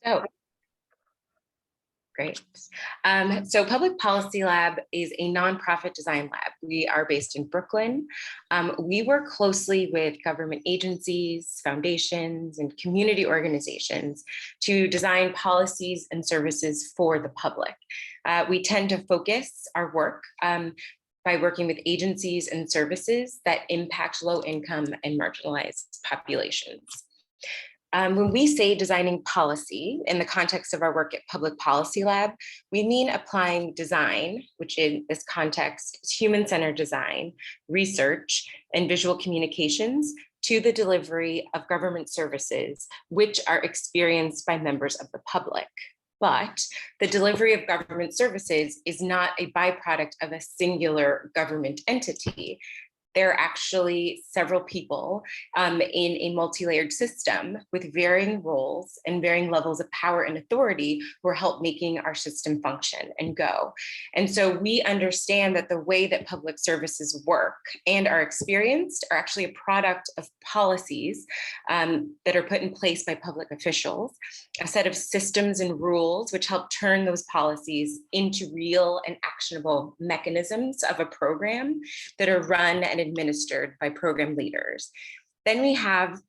So great. So Public Policy Lab is a nonprofit design lab. We are based in Brooklyn. We work closely with government agencies, foundations, and community organizations to design policies and services for the public. We tend to focus our work by working with agencies and services that impact low income and marginalized populations. When we say designing policy in the context of our work at Public Policy Lab, we mean applying design, which in this context is human-centered design, research, and visual communications to the delivery of government services, which are experienced by members of the public. But the delivery of government services is not a byproduct of a singular government entity. There are actually several people in a multi-layered system with varying roles and varying levels of power and authority who are help making our system function and go. And so we understand that the way that public services work and are experienced are actually a product of policies that are put in place by public officials, a set of systems and rules which help turn those policies into real and actionable mechanisms of a program that are run and administered by program leaders. Then we have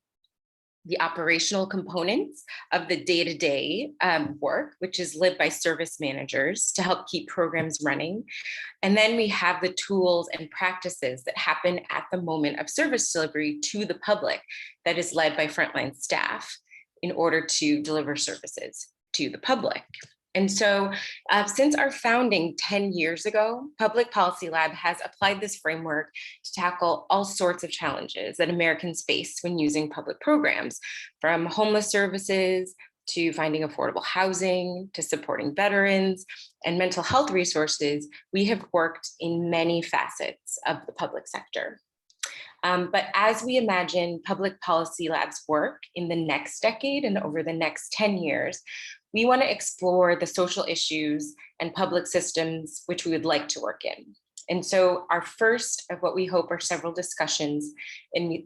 the operational components of the day-to-day work, which is led by service managers to help keep programs running. And then we have the tools and practices that happen at the moment of service delivery to the public that is led by frontline staff in order to deliver services to the public. And so since our founding 10 years ago, Public Policy Lab has applied this framework to tackle all sorts of challenges that Americans face when using public programs, from homeless services to finding affordable housing, to supporting veterans and mental health resources. We have worked in many facets of the public sector. But as we imagine Public Policy Lab's work in the next decade and over the next 10 years, we want to explore the social issues and public systems which we would like to work in. And so our first of what we hope are several discussions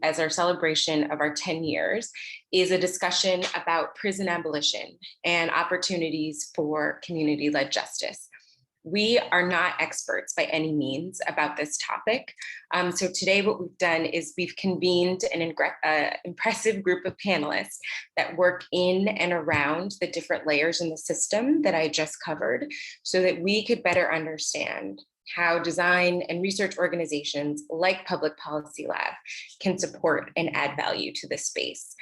as our celebration of our 10 years is a discussion about prison abolition and opportunities for community-led justice. We are not experts by any means about this topic. So today what we've done is we've convened an impressive group of panelists that work in and around the different layers in the system that I just covered so that we could better understand how design and research organizations like Public Policy Lab can support and add value to this space.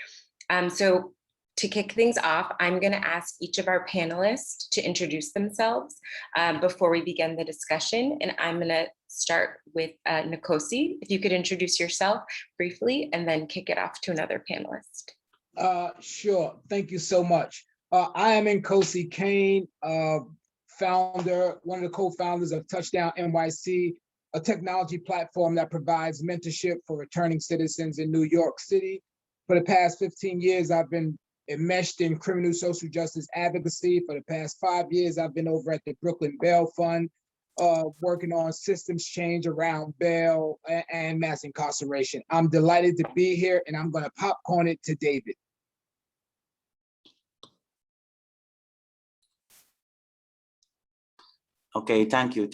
So to kick things off, I'm going to ask each of our panelists to introduce themselves before we begin the discussion. And I'm going to start with Nkosi. If you could introduce yourself briefly and then kick it off to another panelist. Sure. Thank you so much. I am Nkosi Kane, founder, one of the co-founders of Touchdown NYC, a technology platform that provides mentorship for returning citizens in New York City. For the past 15 years, I've been enmeshed in criminal social justice advocacy. For the past 5 years, I've been over at the Brooklyn Bail Fund, working on systems change around bail and mass incarceration. I'm delighted to be here, and I'm going to popcorn it to David. Okay, thank you.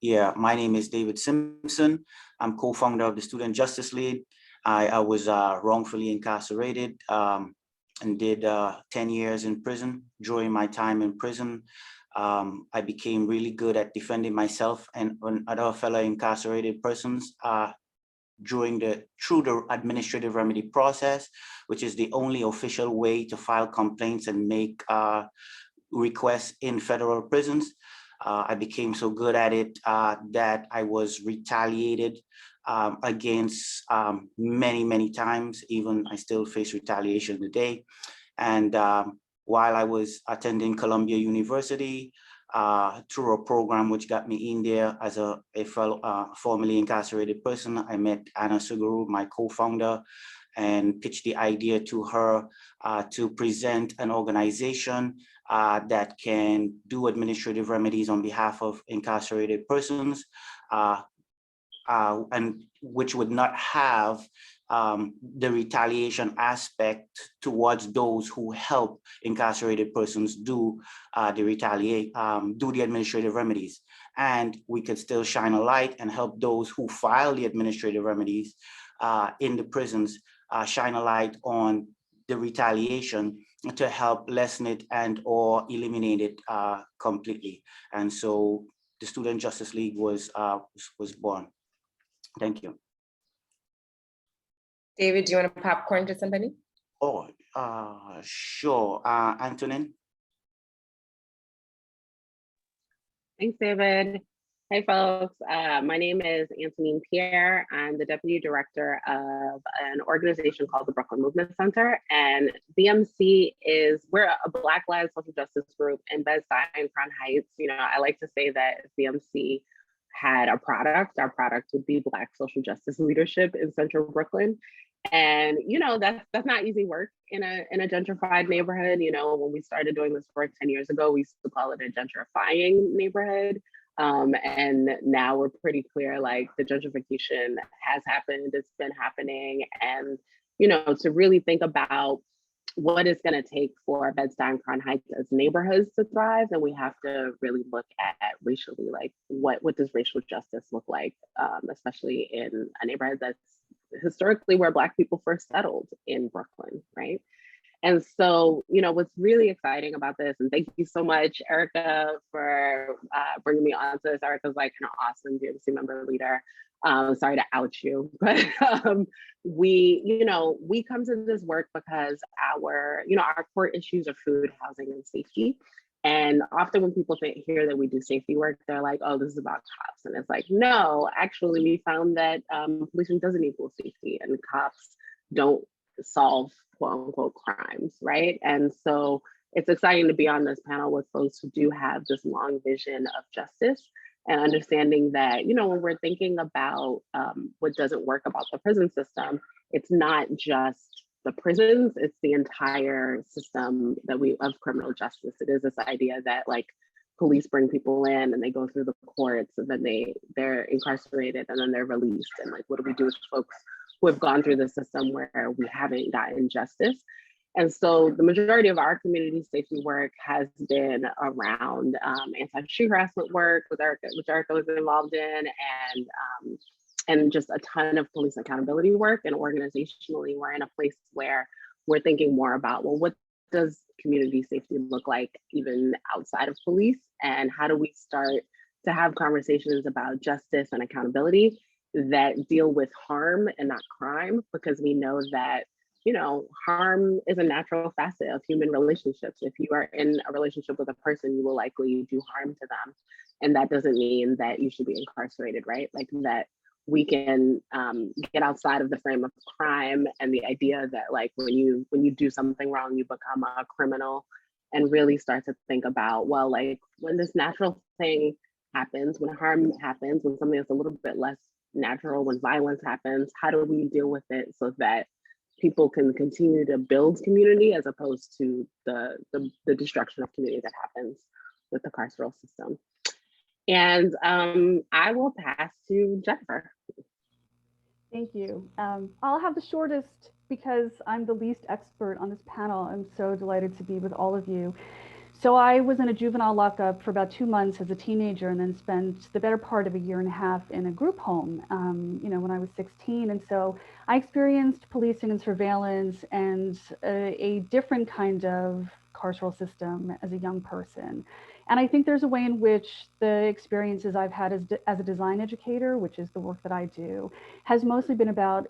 Yeah, my name is David Simpson. I'm co-founder of the Student Justice League. I was wrongfully incarcerated and did 10 years in prison. During my time in prison, I became really good at defending myself and other fellow incarcerated persons through the administrative remedy process, which is the only official way to file complaints and make requests in federal prisons. I became so good at it that I was retaliated against many times. Even I still face retaliation today. And while I was attending Columbia University, through a program which got me in there as a fellow formerly incarcerated person, I met Anna Suguru, my co-founder, and pitched the idea to her to present an organization that can do administrative remedies on behalf of incarcerated persons, and which would not have the retaliation aspect towards those who help incarcerated persons do the administrative remedies. And we could still shine a light and help those who file the administrative remedies in the prisons, shine a light on the retaliation to help lessen it and or eliminate it completely. And so the Student Justice League was born. Thank you. David, do you want to popcorn to somebody? Oh, sure. Antonin? Thanks, David. Hey, folks. My name is Antonine Pierre. I'm the Deputy Director of an organization called the Brooklyn Movement Center. And BMC we're a Black-led social justice group in Bed-Stuy and Crown Heights. You know, I like to say that if BMC had a product, our product would be Black social justice leadership in Central Brooklyn. And, you know, that's not easy work in a gentrified neighborhood. You know, when we started doing this work 10 years ago, we used to call it a gentrifying neighborhood. And now we're pretty clear, like the gentrification has happened, it's been happening. And, you know, to really think about what it's going to take for Bed-Stuy and Crown Heights as neighborhoods to thrive, then we have to really look at racially, like what does racial justice look like, especially in a neighborhood that's historically where Black people first settled in Brooklyn, right? And so, you know, what's really exciting about this, and thank you so much, Erica, for bringing me on to this. Erica's like an awesome BMC member leader. Sorry to out you, but we come to this work because our core issues are food, housing, and safety. And often when people hear that we do safety work, they're like, oh, this is about cops. And it's like, no, actually, we found that policing doesn't equal safety, and cops don't solve quote unquote crimes, right? And so it's exciting to be on this panel with folks who do have this long vision of justice and understanding that, you know, when we're thinking about what doesn't work about the prison system, it's not just the prisons, it's the entire system of criminal justice. It is this idea that like police bring people in and they go through the courts and then they're incarcerated and then they're released. And like, what do we do with folks who have gone through the system where we haven't gotten justice? And so the majority of our community safety work has been around anti-street harassment work, which Erica was involved in, and just a ton of police accountability work. And organizationally, we're in a place where we're thinking more about, well, what does community safety look like even outside of police? And how do we start to have conversations about justice and accountability that deal with harm and not crime? Because we know that, you know, harm is a natural facet of human relationships. If you are in a relationship with a person, you will likely do harm to them. And that doesn't mean that you should be incarcerated, right? Like that we can get outside of the frame of crime and the idea that like when you do something wrong, you become a criminal, and really start to think about, well, like when this natural thing happens, when harm happens, when something that's a little bit less natural, when violence happens, how do we deal with it so that people can continue to build community as opposed to the destruction of community that happens with the carceral system? And I will pass to Jennifer. Thank you. I'll have the shortest because I'm the least expert on this panel. I'm so delighted to be with all of you. So I was in a juvenile lockup for about 2 months as a teenager, and then spent the better part of a year and a half in a group home, when I was 16. And so I experienced policing and surveillance and a different kind of carceral system as a young person. And I think there's a way in which the experiences I've had as a design educator, which is the work that I do, has mostly been about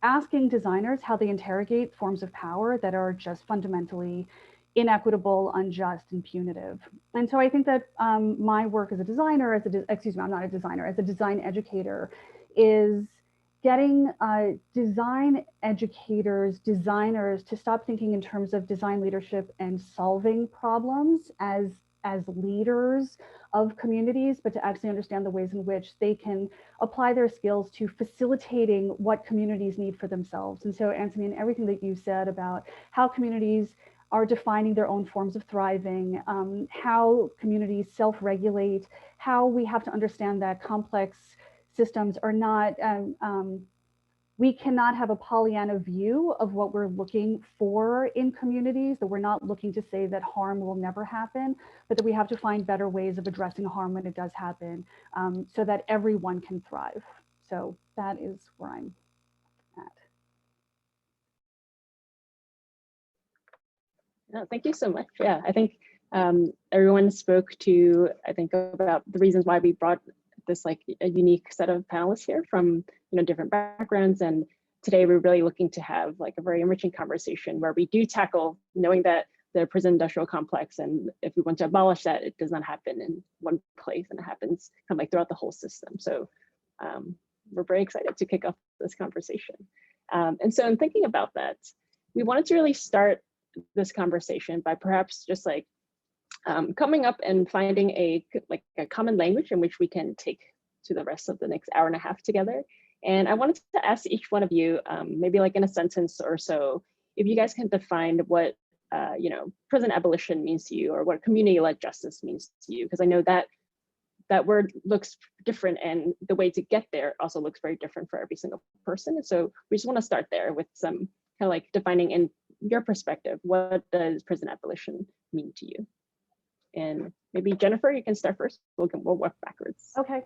asking designers how they interrogate forms of power that are just fundamentally inequitable, unjust, and punitive. And so I think that my work as a designer, as a design educator, is getting design educators, designers to stop thinking in terms of design leadership and solving problems as leaders of communities, but to actually understand the ways in which they can apply their skills to facilitating what communities need for themselves. And so, Anthony, everything that you said about how communities are defining their own forms of thriving, how communities self-regulate, how we have to understand that complex systems are not we cannot have a Pollyanna view of what we're looking for in communities, that we're not looking to say that harm will never happen, but that we have to find better ways of addressing harm when it does happen, so that everyone can thrive. So that is where I'm at. No, thank you so much. Yeah, I think everyone spoke to, I think, about the reasons why we brought this like a unique set of panelists here from different backgrounds. And today we're really looking to have like a very enriching conversation where we do tackle knowing that the prison industrial complex, and if we want to abolish that, it does not happen in one place, and it happens kind of like throughout the whole system. So we're very excited to kick off this conversation. And so in thinking about that, we wanted to really start this conversation by perhaps just like coming up and finding a common language in which we can take to the rest of the next hour and a half together. And I wanted to ask each one of you, maybe like in a sentence or so, if you guys can define what prison abolition means to you, or what community-led justice means to you, because I know that that word looks different, and the way to get there also looks very different for every single person. And so we just want to start there with some kind of like defining in your perspective, what does prison abolition mean to you? And maybe Jennifer, you can start first. We'll work backwards. Okay.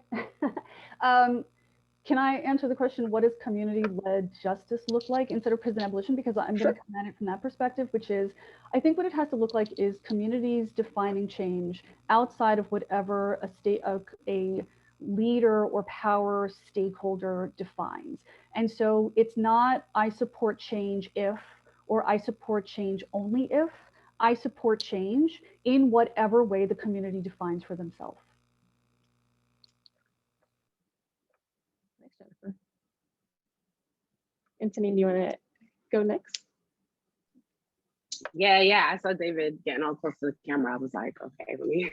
Can I answer the question, what does community-led justice look like instead of prison abolition? Because I'm going to come at it from that perspective, which is, I think what it has to look like is communities defining change outside of whatever a leader or power stakeholder defines. And so it's not, I support change if, or I support change only if. I support change in whatever way the community defines for themselves. Thanks, Jennifer. Anthony, do you want to go next? Yeah. I saw David getting all close to the camera. I was like, okay, let me.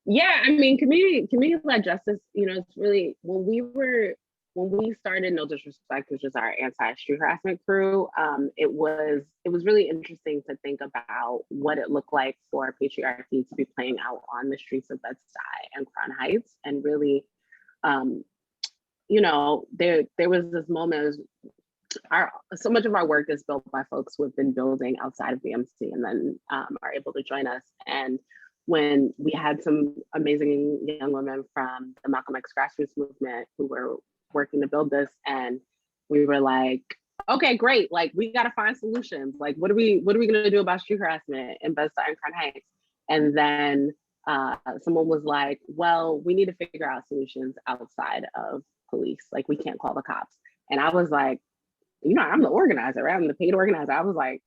Yeah, I mean, community-led justice, it's really, when we started No Disrespect, which is our anti-street harassment crew, it was really interesting to think about what it looked like for patriarchy to be playing out on the streets of Bed-Stuy and Crown Heights. And really, there was this moment, so much of our work is built by folks who have been building outside of BMC and then are able to join us. And when we had some amazing young women from the Malcolm X grassroots movement who were working to build this, and we were like, okay, great, like we got to find solutions. Like, what are we going to do about street harassment in Bed-Stuy and Crown Heights? And then someone was like, well, we need to figure out solutions outside of police. Like, we can't call the cops. And I was like, I'm the organizer, right? I'm the paid organizer. I was like,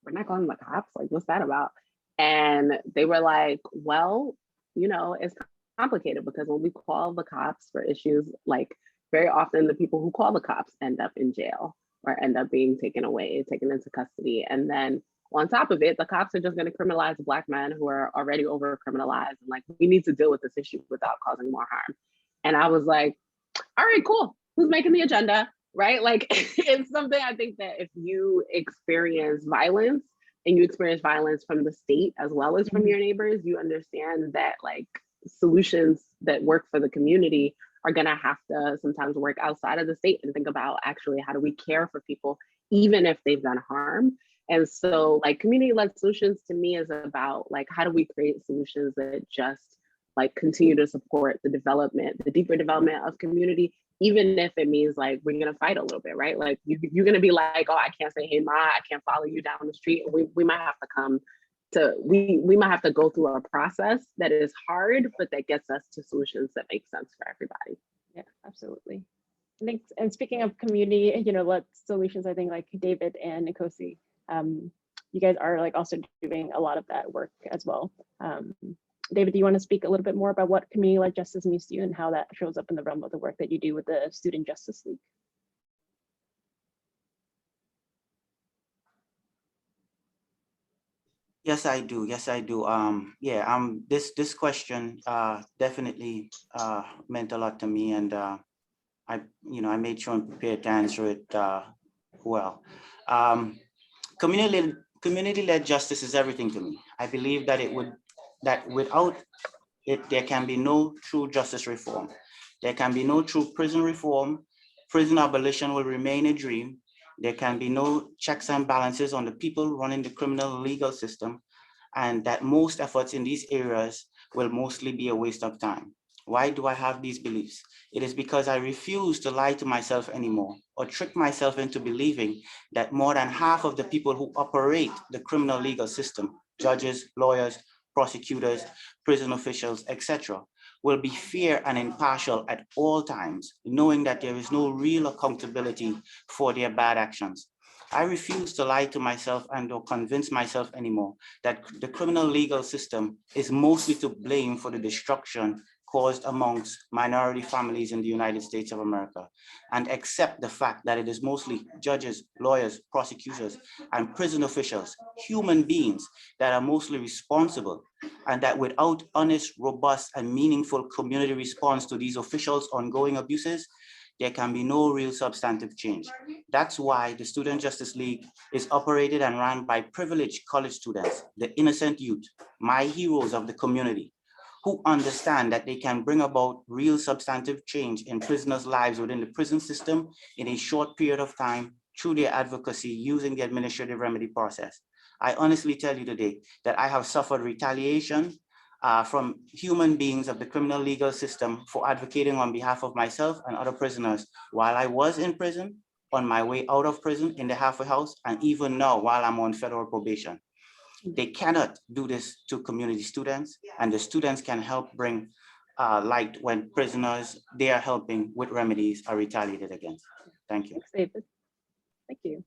we're not calling the cops. Like, what's that about? And they were like, well, it's complicated because when we call the cops for issues, like very often the people who call the cops end up in jail or end up being taken away, taken into custody. And then on top of it, the cops are just going to criminalize Black men who are already over criminalized. And like, we need to deal with this issue without causing more harm. And I was like, all right, cool. Who's making the agenda? Right? Like, it's something I think that if you experience violence, and you experience violence from the state as well as from your neighbors, you understand that like solutions that work for the community are gonna have to sometimes work outside of the state and think about actually how do we care for people even if they've done harm. And so like community-led solutions to me is about like, how do we create solutions that just like continue to support the development, the deeper development of community, even if it means like we're gonna fight a little bit, right? Like you're gonna be like, oh, I can't say, hey, Ma, I can't follow you down the street. We might have to come to, we might have to go through a process that is hard, but that gets us to solutions that make sense for everybody. Yeah, absolutely. I think, and speaking of community, led solutions, I think like David and Nkosi, you guys are like also doing a lot of that work as well. David, do you want to speak a little bit more about what community-led justice means to you and how that shows up in the realm of the work that you do with the Student Justice League? Yes, I do. Yes, I do. This question definitely meant a lot to me, and I made sure and prepared to answer it well. Community-led justice is everything to me. I believe that without it, there can be no true justice reform. There can be no true prison reform. Prison abolition will remain a dream. There can be no checks and balances on the people running the criminal legal system, and that most efforts in these areas will mostly be a waste of time. Why do I have these beliefs? It is because I refuse to lie to myself anymore or trick myself into believing that more than half of the people who operate the criminal legal system, judges, lawyers, prosecutors, prison officials, etc., will be fair and impartial at all times, knowing that there is no real accountability for their bad actions. I refuse to lie to myself and or convince myself anymore that the criminal legal system is mostly to blame for the destruction caused amongst minority families in the United States of America, and accept the fact that it is mostly judges, lawyers, prosecutors, and prison officials, human beings, that are mostly responsible, and that without honest, robust, and meaningful community response to these officials' ongoing abuses, there can be no real substantive change. That's why the Student Justice League is operated and run by privileged college students, the innocent youth, my heroes of the community, who understand that they can bring about real substantive change in prisoners' lives within the prison system in a short period of time through their advocacy using the administrative remedy process. I honestly tell you today that I have suffered retaliation from human beings of the criminal legal system for advocating on behalf of myself and other prisoners while I was in prison, on my way out of prison in the halfway house, and even now while I'm on federal probation. They cannot do this to community students, and the students can help bring light when prisoners they are helping with remedies are retaliated against. Thank you. Thanks, David. Thank you.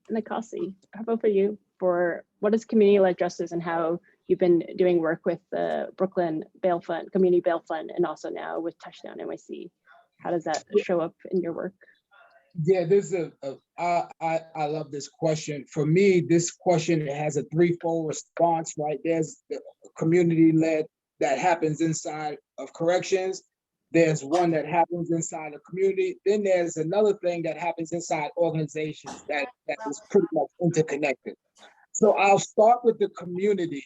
Nikasi, how about for you? For what is community-led justice and how you've been doing work with the Brooklyn Bail Fund, Community Bail Fund, and also now with Touchdown NYC? How does that show up in your work? Yeah, this is I love this question. For me, this question has a threefold response, right? There's the community-led that happens inside of corrections. There's one that happens inside a community. Then there's another thing that happens inside organizations that is pretty much interconnected. So I'll start with the community.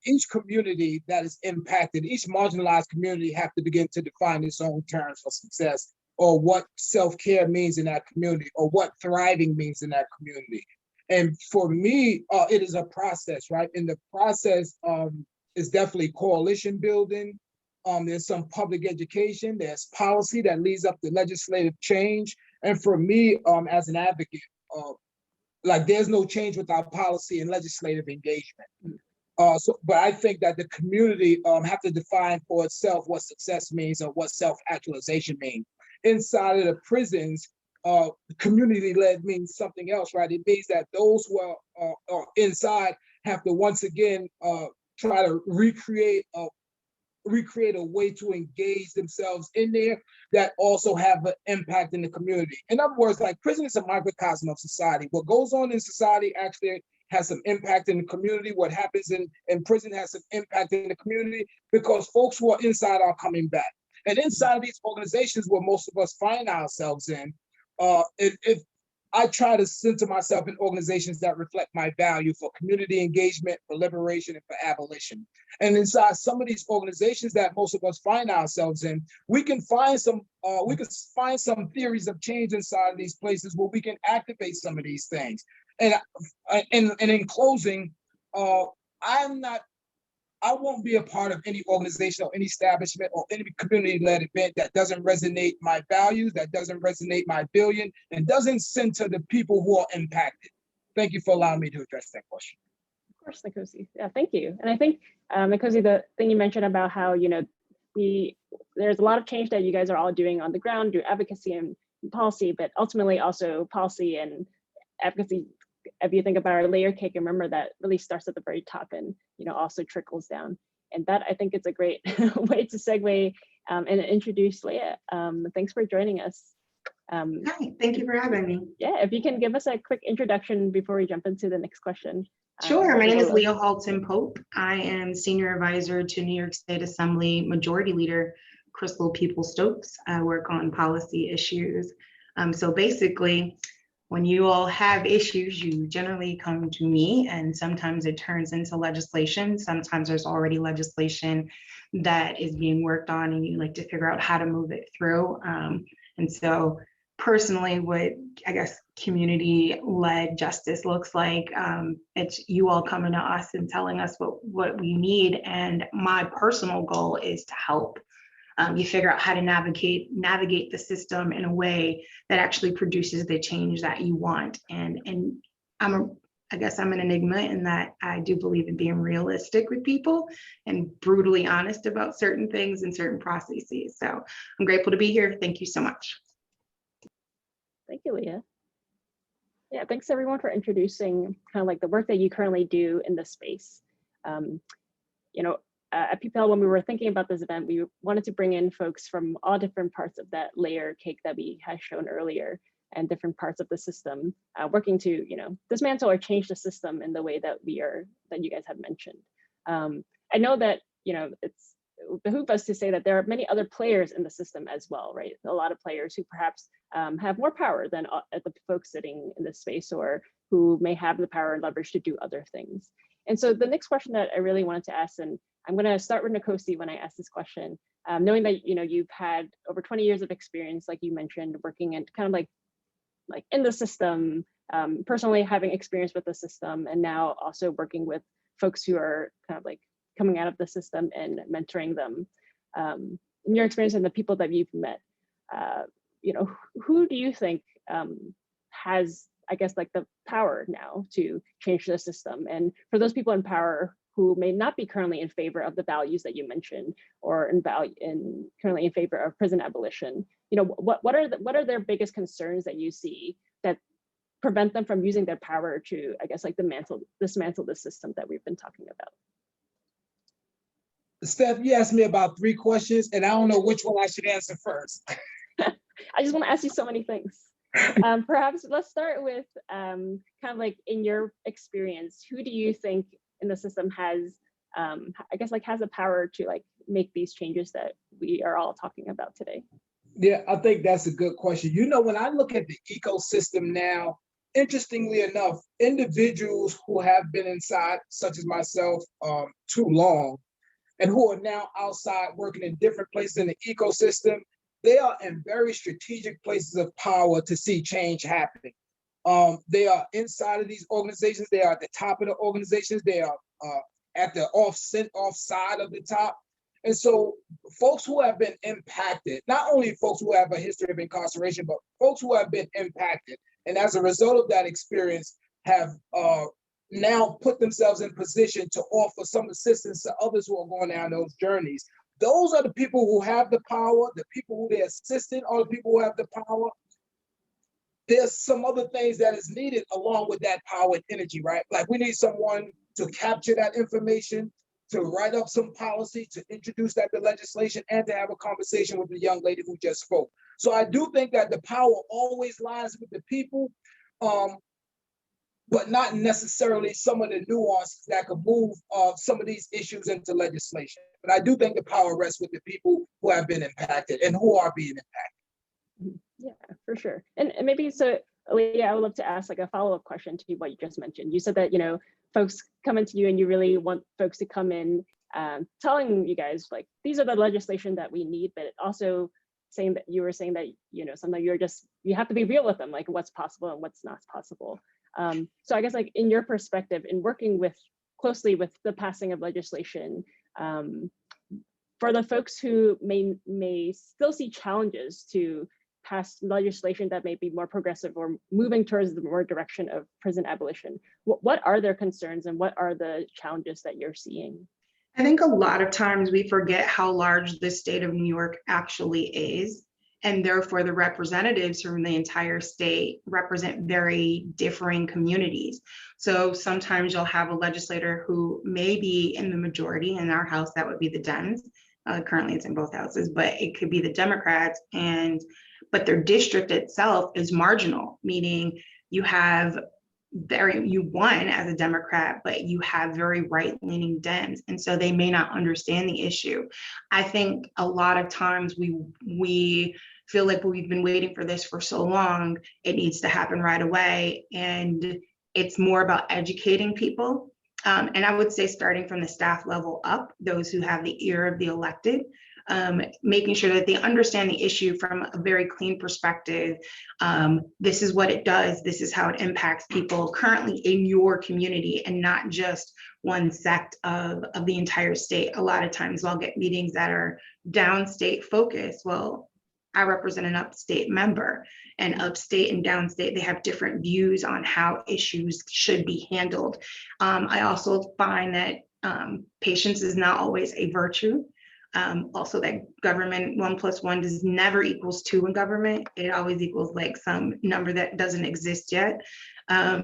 Each community that is impacted, each marginalized community have to begin to define its own terms for success, or what self-care means in that community, or what thriving means in that community. And for me, it is a process, right? And the process is definitely coalition building. There's some public education, there's policy that leads up to legislative change. And for me, as an advocate, like there's no change without policy and legislative engagement. But I think that the community have to define for itself what success means or what self-actualization means. Inside of the prisons, community-led means something else, right? It means that those who are inside have to once again try to recreate a way to engage themselves in there that also have an impact in the community. In other words, like prison is a microcosm of society. What goes on in society actually has some impact in the community. What happens in prison has some impact in the community because folks who are inside are coming back. And inside of these organizations where most of us find ourselves in, if I try to center myself in organizations that reflect my value for community engagement, for liberation, and for abolition. And inside some of these organizations that most of us find ourselves in, we can find some theories of change inside of these places where we can activate some of these things. And in closing, I won't be a part of any organization or any establishment or any community-led event that doesn't resonate my values, that doesn't resonate my billion, and doesn't center the people who are impacted. Thank you for allowing me to address that question. Of course, Nkosi. Yeah, thank you. And I think, Nkosi, the thing you mentioned about how, there's a lot of change that you guys are all doing on the ground, through advocacy and policy, but ultimately also policy and advocacy. If you think about our layer cake, remember that really starts at the very top and also trickles down. And that I think is a great way to segue and introduce Leah. Thanks for joining us. Hi, thank you for having me. Yeah, if you can give us a quick introduction before we jump into the next question. Sure, my name is Leah Halton Pope. I am Senior Advisor to New York State Assembly Majority Leader Crystal People-Stokes. I work on policy issues. So basically, when you all have issues, you generally come to me, and sometimes it turns into legislation. Sometimes there's already legislation that is being worked on and you like to figure out how to move it through. And so personally, what I guess community-led justice looks like, it's you all coming to us and telling us what we need. And my personal goal is to help. You figure out how to navigate the system in a way that actually produces the change that you want. And I guess I'm an enigma in that I do believe in being realistic with people and brutally honest about certain things and certain processes. So I'm grateful to be here. Thank you so much. Thank you, Leah. Yeah, thanks everyone for introducing kind of like the work that you currently do in this space. You know, at PPL, when we were thinking about this event, we wanted to bring in folks from all different parts of that layer cake that we had shown earlier and different parts of the system, working to, you know, dismantle or change the system in the way that that you guys have mentioned. I know that, you know, it behooves us to say that there are many other players in the system as well, right? A lot of players who perhaps have more power than the folks sitting in this space, or who may have the power and leverage to do other things. And so the next question that I really wanted to ask, and I'm going to start with Nkosi when I ask this question, knowing that, you know, you've had over 20 years of experience, like you mentioned, working in kind of like in the system, personally having experience with the system, and now also working with folks who are kind of like coming out of the system and mentoring them. In your experience and the people that you've met, you know, who do you think has, I guess, like the power now to change the system? And for those people in power who may not be currently in favor of the values that you mentioned, or currently in favor of prison abolition, you know, what are their biggest concerns that you see that prevent them from using their power to, I guess, like dismantle the system that we've been talking about? Steph, you asked me about 3 questions, and I don't know which one I should answer first. I just want to ask you so many things. Perhaps let's start with kind of like, in your experience, who do you think in the system has, I guess, like has the power to like make these changes that we are all talking about today? Yeah, I think that's a good question. You know, when I look at the ecosystem now, interestingly enough, individuals who have been inside, such as myself, too long, and who are now outside working in different places in the ecosystem, they are in very strategic places of power to see change happening. They are inside of these organizations. They are at the top of the organizations. They are at the offside of the top. And so folks who have been impacted, not only folks who have a history of incarceration, but folks who have been impacted, and as a result of that experience have now put themselves in position to offer some assistance to others who are going down those journeys. Those are the people who have the power. The people who they're assisting are the people who have the power. There's some other things that is needed along with that power and energy, right? Like we need someone to capture that information, to write up some policy, to introduce that to legislation, and to have a conversation with the young lady who just spoke. So I do think that the power always lies with the people, but not necessarily some of the nuances that could move some of these issues into legislation. But I do think the power rests with the people who have been impacted and who are being impacted. Yeah, for sure. And maybe so, Leah, I would love to ask like a follow-up question to what you just mentioned. You said that, you know, folks come into you and you really want folks to come in telling you guys like, these are the legislation that we need, but also saying that you were saying that, you know, sometimes you have to be real with them, like what's possible and what's not possible. So I guess like in your perspective, in working closely with the passing of legislation, for the folks who may still see challenges to pass legislation that may be more progressive or moving towards the more direction of prison abolition, what are their concerns and what are the challenges that you're seeing? I think a lot of times we forget how large the state of New York actually is. And therefore the representatives from the entire state represent very differing communities. So sometimes you'll have a legislator who may be in the majority. In our house, that would be the Dems. Currently it's in both houses, but it could be the Democrats, but their district itself is marginal, meaning you won as a Democrat, but you have very right-leaning Dems, and so they may not understand the issue. I think a lot of times we feel like we've been waiting for this for so long, it needs to happen right away. And it's more about educating people. And I would say starting from the staff level up, those who have the ear of the elected, making sure that they understand the issue from a very clean perspective. This is what it does. This is how it impacts people currently in your community, and not just one sect of the entire state. A lot of times I'll get meetings that are downstate focused. Well, I represent an upstate member, and upstate and downstate, they have different views on how issues should be handled. I also find that patience is not always a virtue. Also, that government 1 + 1 does never equals 2 in government. It always equals like some number that doesn't exist yet. I'll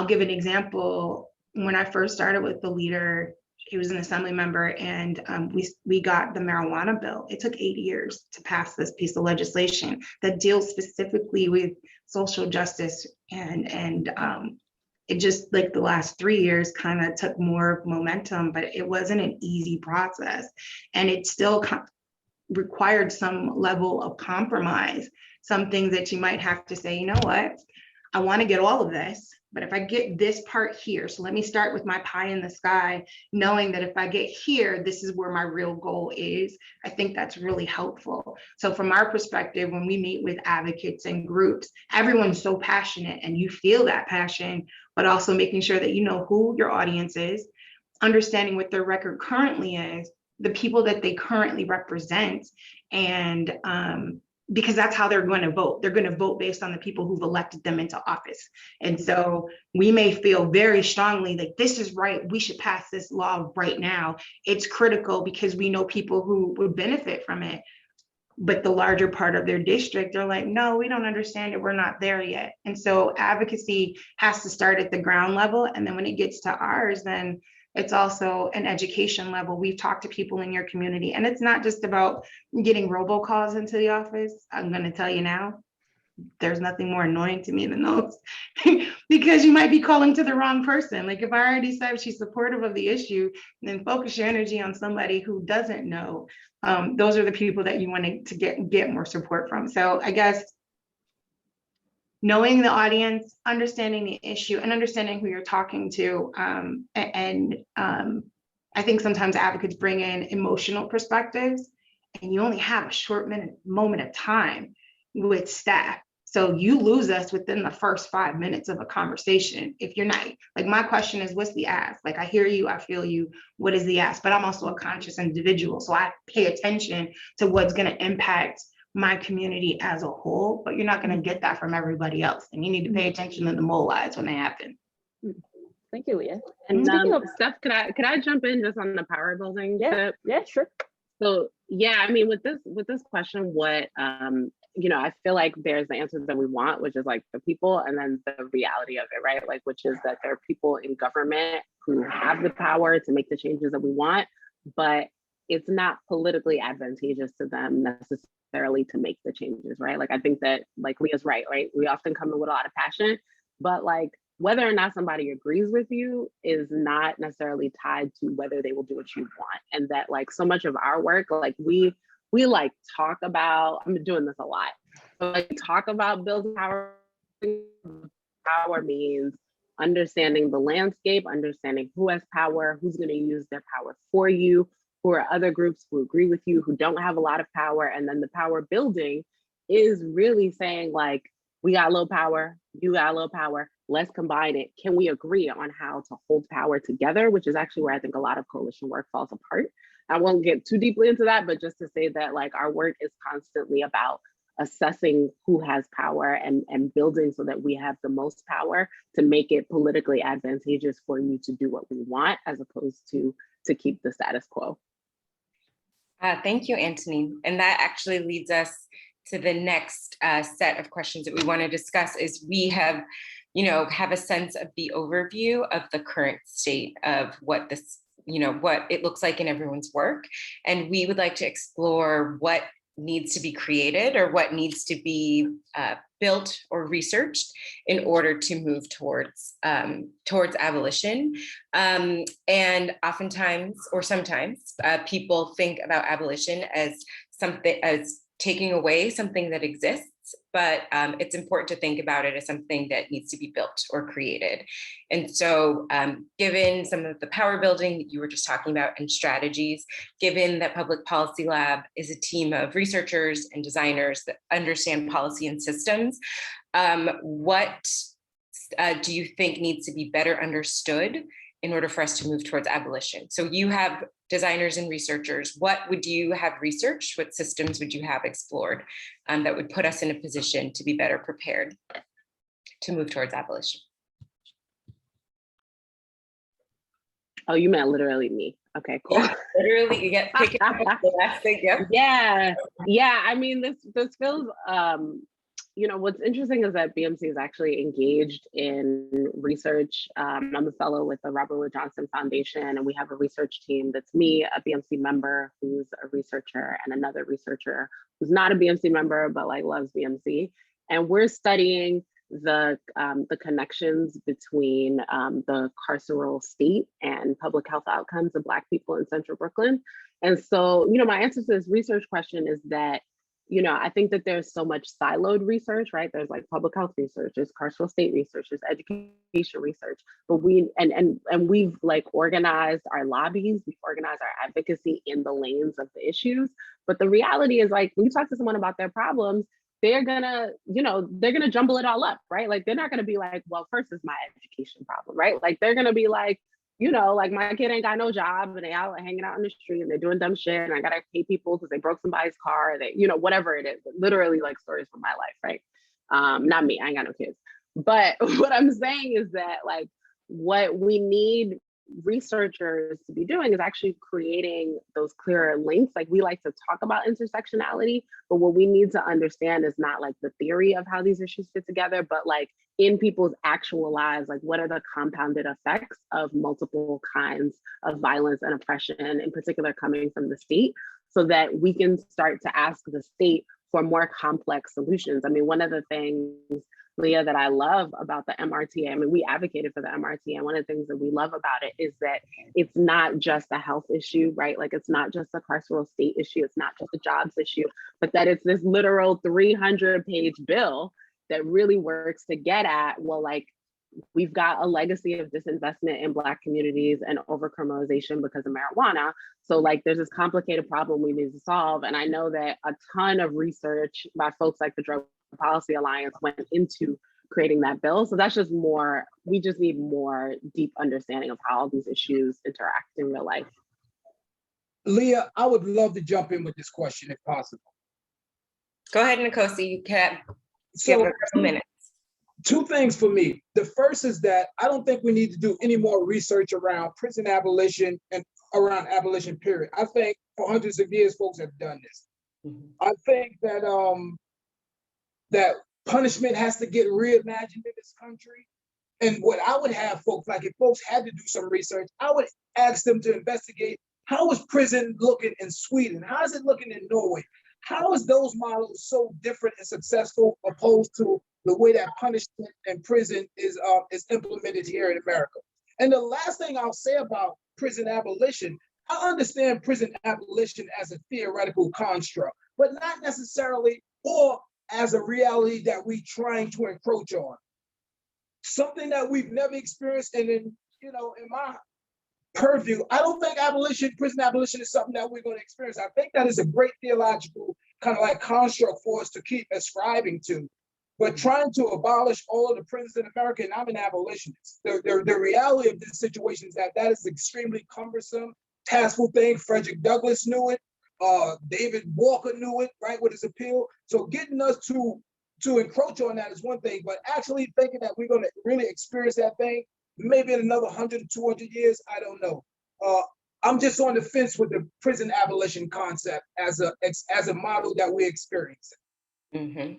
give an example. When I first started with the leader, he was an assembly member, and we got the marijuana bill. It took 8 years to pass this piece of legislation that deals specifically with social justice, and it just, like, the last 3 years kind of took more momentum, but it wasn't an easy process, and it still required some level of compromise. Some things that you might have to say, you know what, I want to get all of this, but if I get this part here, so let me start with my pie in the sky, knowing that if I get here, this is where my real goal is. I think that's really helpful. So from our perspective, when we meet with advocates and groups, everyone's so passionate, and you feel that passion, but also making sure that you know who your audience is, understanding what their record currently is, the people that they currently represent, and because that's how they're going to vote. They're going to vote based on the people who've elected them into office. And so we may feel very strongly like this is right, we should pass this law right now. It's critical because we know people who would benefit from it. But the larger part of their district, they're like, no, we don't understand it, we're not there yet. And so advocacy has to start at the ground level. And then when it gets to ours, then it's also an education level. We've talked to people in your community, and it's not just about getting robocalls into the office. I'm going to tell you now, there's nothing more annoying to me than those because you might be calling to the wrong person. Like, if I already said she's supportive of the issue, then focus your energy on somebody who doesn't know. Those are the people that you want to get more support from. So I guess knowing the audience, understanding the issue, and understanding who you're talking to. I think sometimes advocates bring in emotional perspectives, and you only have a short moment of time with staff. So you lose us within the first 5 minutes of a conversation. If you're not, like, my question is, what's the ask? Like, I hear you, I feel you, what is the ask? But I'm also a conscious individual, so I pay attention to what's going to impact my community as a whole, but you're not going to get that from everybody else. And you need to pay attention to the mole eyes when they happen. Thank you, Leah. And Steph, could I jump in just on the power building tip? Yeah, sure. So yeah, I mean, with this question, what I feel like there's the answers that we want, which is like the people, and then the reality of it, right? Like, which is that there are people in government who have the power to make the changes that we want, but it's not politically advantageous to them necessarily to make the changes, right? Like, I think that, like, Leah's right? We often come in with a lot of passion, but like, whether or not somebody agrees with you is not necessarily tied to whether they will do what you want. And that, like, so much of our work, like, we like talk about, I'm doing this a lot, but like, talk about building power. Power means understanding the landscape, understanding who has power, who's going to use their power for you, who are other groups who agree with you, who don't have a lot of power. And then the power building is really saying, like, we got low power, you got low power, let's combine it. Can we agree on how to hold power together? Which is actually where I think a lot of coalition work falls apart. I won't get too deeply into that, but just to say that, like, our work is constantly about assessing who has power and building so that we have the most power to make it politically advantageous for you to do what we want, as opposed to keep the status quo. Thank you, Anthony. And that actually leads us to the next set of questions that we want to discuss. Is we have a sense of the overview of the current state of what this, what it looks like in everyone's work. And we would like to explore what needs to be created or what needs to be built or researched in order to move towards abolition. And oftentimes, or sometimes, people think about abolition as something as taking away something that exists, but it's important to think about it as something that needs to be built or created. And so given some of the power building that you were just talking about and strategies, given that Public Policy Lab is a team of researchers and designers that understand policy and systems, what do you think needs to be better understood in order for us to move towards abolition? So you have designers and researchers. What would you have researched? What systems would you have explored that would put us in a position to be better prepared to move towards abolition? Oh, you meant literally me. Okay, cool. Yeah, literally, you get picked up the last thing. Yep. Yeah. I mean, this feels. What's interesting is that BMC is actually engaged in research. I'm a fellow with the Robert Wood Johnson Foundation, and we have a research team that's me, a BMC member who's a researcher, and another researcher who's not a BMC member, but like loves BMC. And we're studying the connections between the carceral state and public health outcomes of Black people in Central Brooklyn. And so, my answer to this research question is that I think that there's so much siloed research, right? There's like public health research, there's carceral state research, there's education research, but we've like organized our lobbies, we've organized our advocacy in the lanes of the issues. But the reality is, like, when you talk to someone about their problems, they're gonna jumble it all up, right? Like, they're not gonna be like, well, first is my education problem, right? Like, they're gonna be like, like, my kid ain't got no job and they out hanging out in the street and they're doing dumb shit and I gotta pay people because they broke somebody's car, they, whatever it is, literally like stories from my life, right? Not me, I ain't got no kids. But what I'm saying is that, like, what we need researchers to be doing is actually creating those clearer links. Like, we like to talk about intersectionality, but what we need to understand is not like the theory of how these issues fit together, but like in people's actual lives, like what are the compounded effects of multiple kinds of violence and oppression, in particular coming from the state, so that we can start to ask the state for more complex solutions. I mean, one of the things, Leah, that I love about the MRTA, I mean, we advocated for the MRTA, and one of the things that we love about it is that it's not just a health issue, right? Like, it's not just a carceral state issue, it's not just a jobs issue, but that it's this literal 300-page bill that really works to get at, well, like, we've got a legacy of disinvestment in Black communities and over-criminalization because of marijuana. So, like, there's this complicated problem we need to solve. And I know that a ton of research by folks like the Drug Policy Alliance went into creating that bill. So that's just more, we just need more deep understanding of how all these issues interact in real life. Leah, I would love to jump in with this question if possible. Go ahead, Nkosi, you can. So, a couple minutes. Two things for me. The first is that I don't think we need to do any more research around prison abolition and around abolition, period. I think for hundreds of years, folks have done this. Mm-hmm. I think that that punishment has to get reimagined in this country. And what I would have folks, like, if folks had to do some research, I would ask them to investigate, how is prison looking in Sweden? How is it looking in Norway? How is those models so different and successful opposed to the way that punishment in prison is implemented here in America? And the last thing I'll say about prison abolition, I understand prison abolition as a theoretical construct, but not necessarily or as a reality that we're trying to encroach on. Something that we've never experienced, and in my purview, I don't think prison abolition is something that we're going to experience. I think that is a great theological kind of like construct for us to keep ascribing to. But trying to abolish all of the prisons in America, and I'm an abolitionist. The reality of this situation is that is extremely cumbersome, taskful thing. Frederick Douglass knew it. David Walker knew it, right, with his appeal. So getting us to encroach on that is one thing, but actually thinking that we're going to really experience that thing, maybe in another 100 to 200 years, I don't know. I'm just on the fence with the prison abolition concept as a model that we experience. Mm-hmm.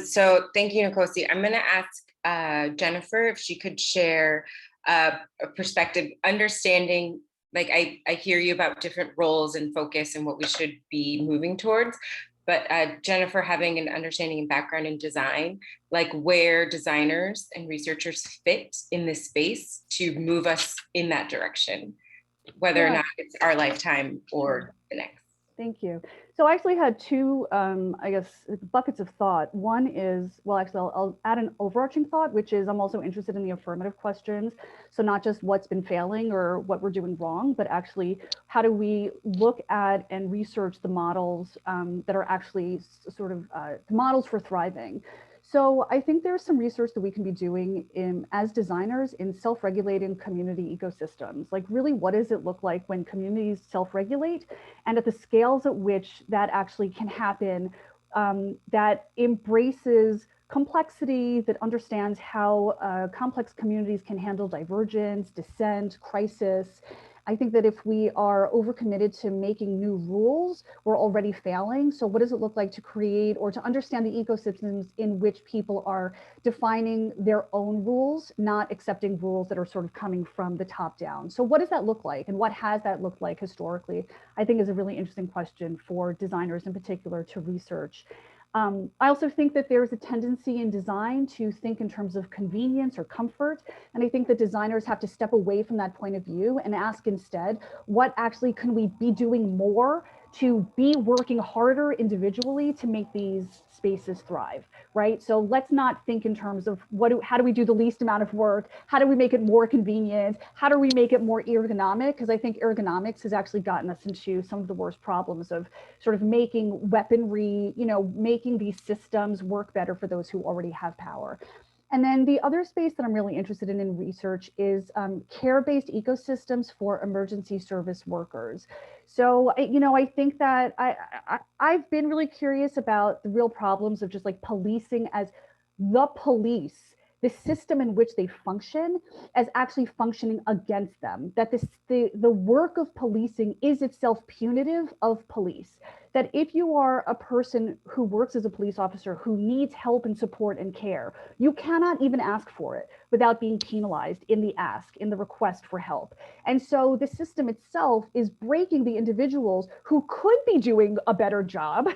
So thank you, Nkosi. I'm going to ask Jennifer if she could share a perspective, understanding, like, I hear you about different roles and focus and what we should be moving towards, but Jennifer, having an understanding and background in design, like where designers and researchers fit in this space to move us in that direction, whether or not it's our lifetime or the next. Thank you. So I actually had two, I guess, buckets of thought. One is, well, actually, I'll add an overarching thought, which is I'm also interested in the affirmative questions. So not just what's been failing or what we're doing wrong, but actually how do we look at and research the models that are actually sort of models for thriving. So I think there's some research that we can be doing as designers in self-regulating community ecosystems. Like really, what does it look like when communities self-regulate, and at the scales at which that actually can happen, that embraces complexity, that understands how complex communities can handle divergence, dissent, crisis. I think that if we are overcommitted to making new rules, we're already failing. So what does it look like to create or to understand the ecosystems in which people are defining their own rules, not accepting rules that are sort of coming from the top down? So what does that look like, and what has that looked like historically? I think is a really interesting question for designers in particular to research. I also think that there's a tendency in design to think in terms of convenience or comfort. And I think that designers have to step away from that point of view and ask instead, what actually can we be doing more to be working harder individually to make these spaces thrive, right? So let's not think in terms of how do we do the least amount of work? How do we make it more convenient? How do we make it more ergonomic? Because I think ergonomics has actually gotten us into some of the worst problems of sort of making weaponry, making these systems work better for those who already have power. And then the other space that I'm really interested in research is care-based ecosystems for emergency service workers. So, I think that I've been really curious about the real problems of just like policing as the police, the system in which they function, as actually functioning against them. That the work of policing is itself punitive of police. That if you are a person who works as a police officer who needs help and support and care, you cannot even ask for it without being penalized in the ask, in the request for help. And so the system itself is breaking the individuals who could be doing a better job,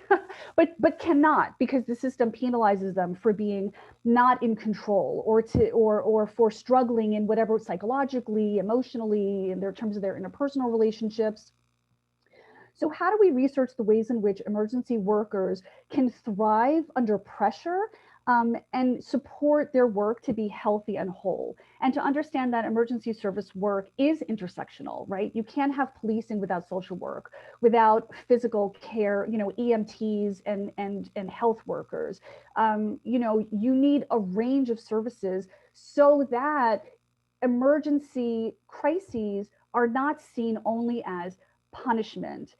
but cannot, because the system penalizes them for being not in control or for struggling in whatever psychologically, emotionally, in their terms of their interpersonal relationships. So how do we research the ways in which emergency workers can thrive under pressure and support their work to be healthy and whole? And to understand that emergency service work is intersectional, right? You can't have policing without social work, without physical care, EMTs and health workers. You need a range of services so that emergency crises are not seen only as punishment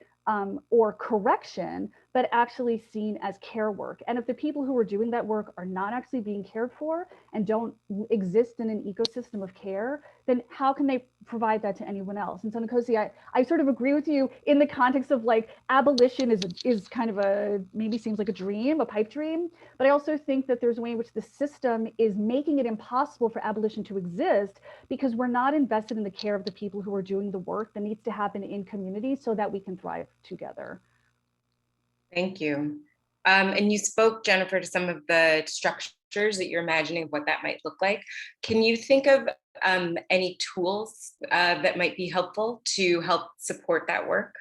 or correction, but actually seen as care work. And if the people who are doing that work are not actually being cared for and don't exist in an ecosystem of care, then how can they provide that to anyone else? And so, Nkosi, I sort of agree with you in the context of like abolition is kind of maybe seems like a dream, a pipe dream, but I also think that there's a way in which the system is making it impossible for abolition to exist because we're not invested in the care of the people who are doing the work that needs to happen in communities so that we can thrive together. Thank you. And you spoke, Jennifer, to some of the structures that you're imagining of what that might look like. Can you think of any tools that might be helpful to help support that work?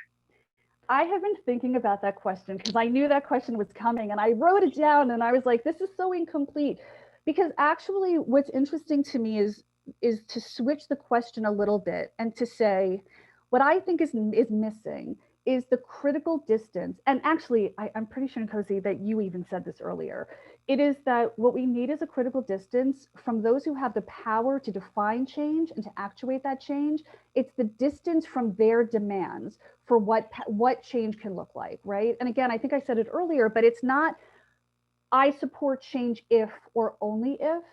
I have been thinking about that question because I knew that question was coming and I wrote it down and I was like, this is so incomplete. Because actually what's interesting to me is to switch the question a little bit and to say, what I think is missing is the critical distance. And actually, I'm pretty sure, Nkosi, that you even said this earlier. It is that what we need is a critical distance from those who have the power to define change and to actuate that change. It's the distance from their demands for what change can look like, right? And again, I think I said it earlier, but it's not, I support change if or only if.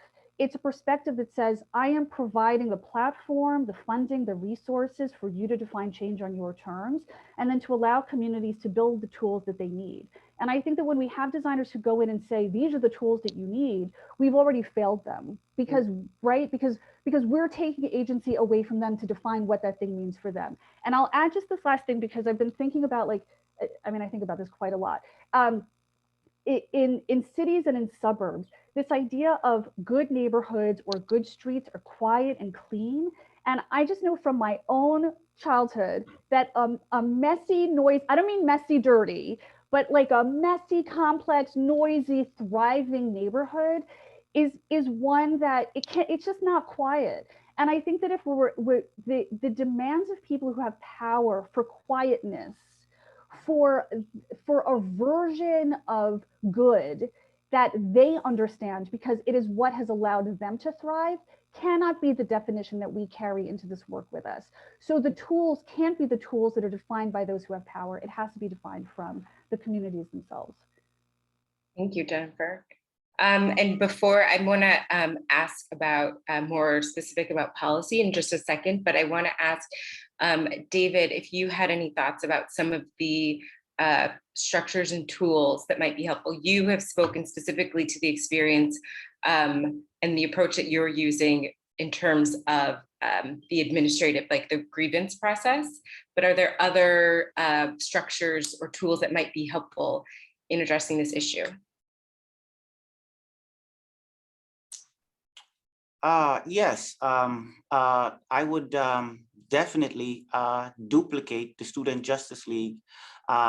It's a perspective that says, I am providing the platform, the funding, the resources for you to define change on your terms, and then to allow communities to build the tools that they need. And I think that when we have designers who go in and say, these are the tools that you need, we've already failed them because, right? Because we're taking agency away from them to define what that thing means for them. And I'll add just this last thing because I've been thinking about I think about this quite a lot. In cities and in suburbs, this idea of good neighborhoods or good streets are quiet and clean. And I just know from my own childhood that a messy noise, I don't mean messy dirty, but like a messy, complex, noisy, thriving neighborhood is one that it's just not quiet. And I think that if the demands of people who have power for quietness, for a version of good that they understand because it is what has allowed them to thrive, cannot be the definition that we carry into this work with us. So the tools can't be the tools that are defined by those who have power. It has to be defined from the communities themselves. Thank you, Jennifer. And before I want to ask about more specific about policy in just a second, but I want to ask David if you had any thoughts about some of the structures and tools that might be helpful. You have spoken specifically to the experience and the approach that you're using in terms of the administrative, like the grievance process, but are there other structures or tools that might be helpful in addressing this issue? Yes, I would definitely duplicate the Student Justice League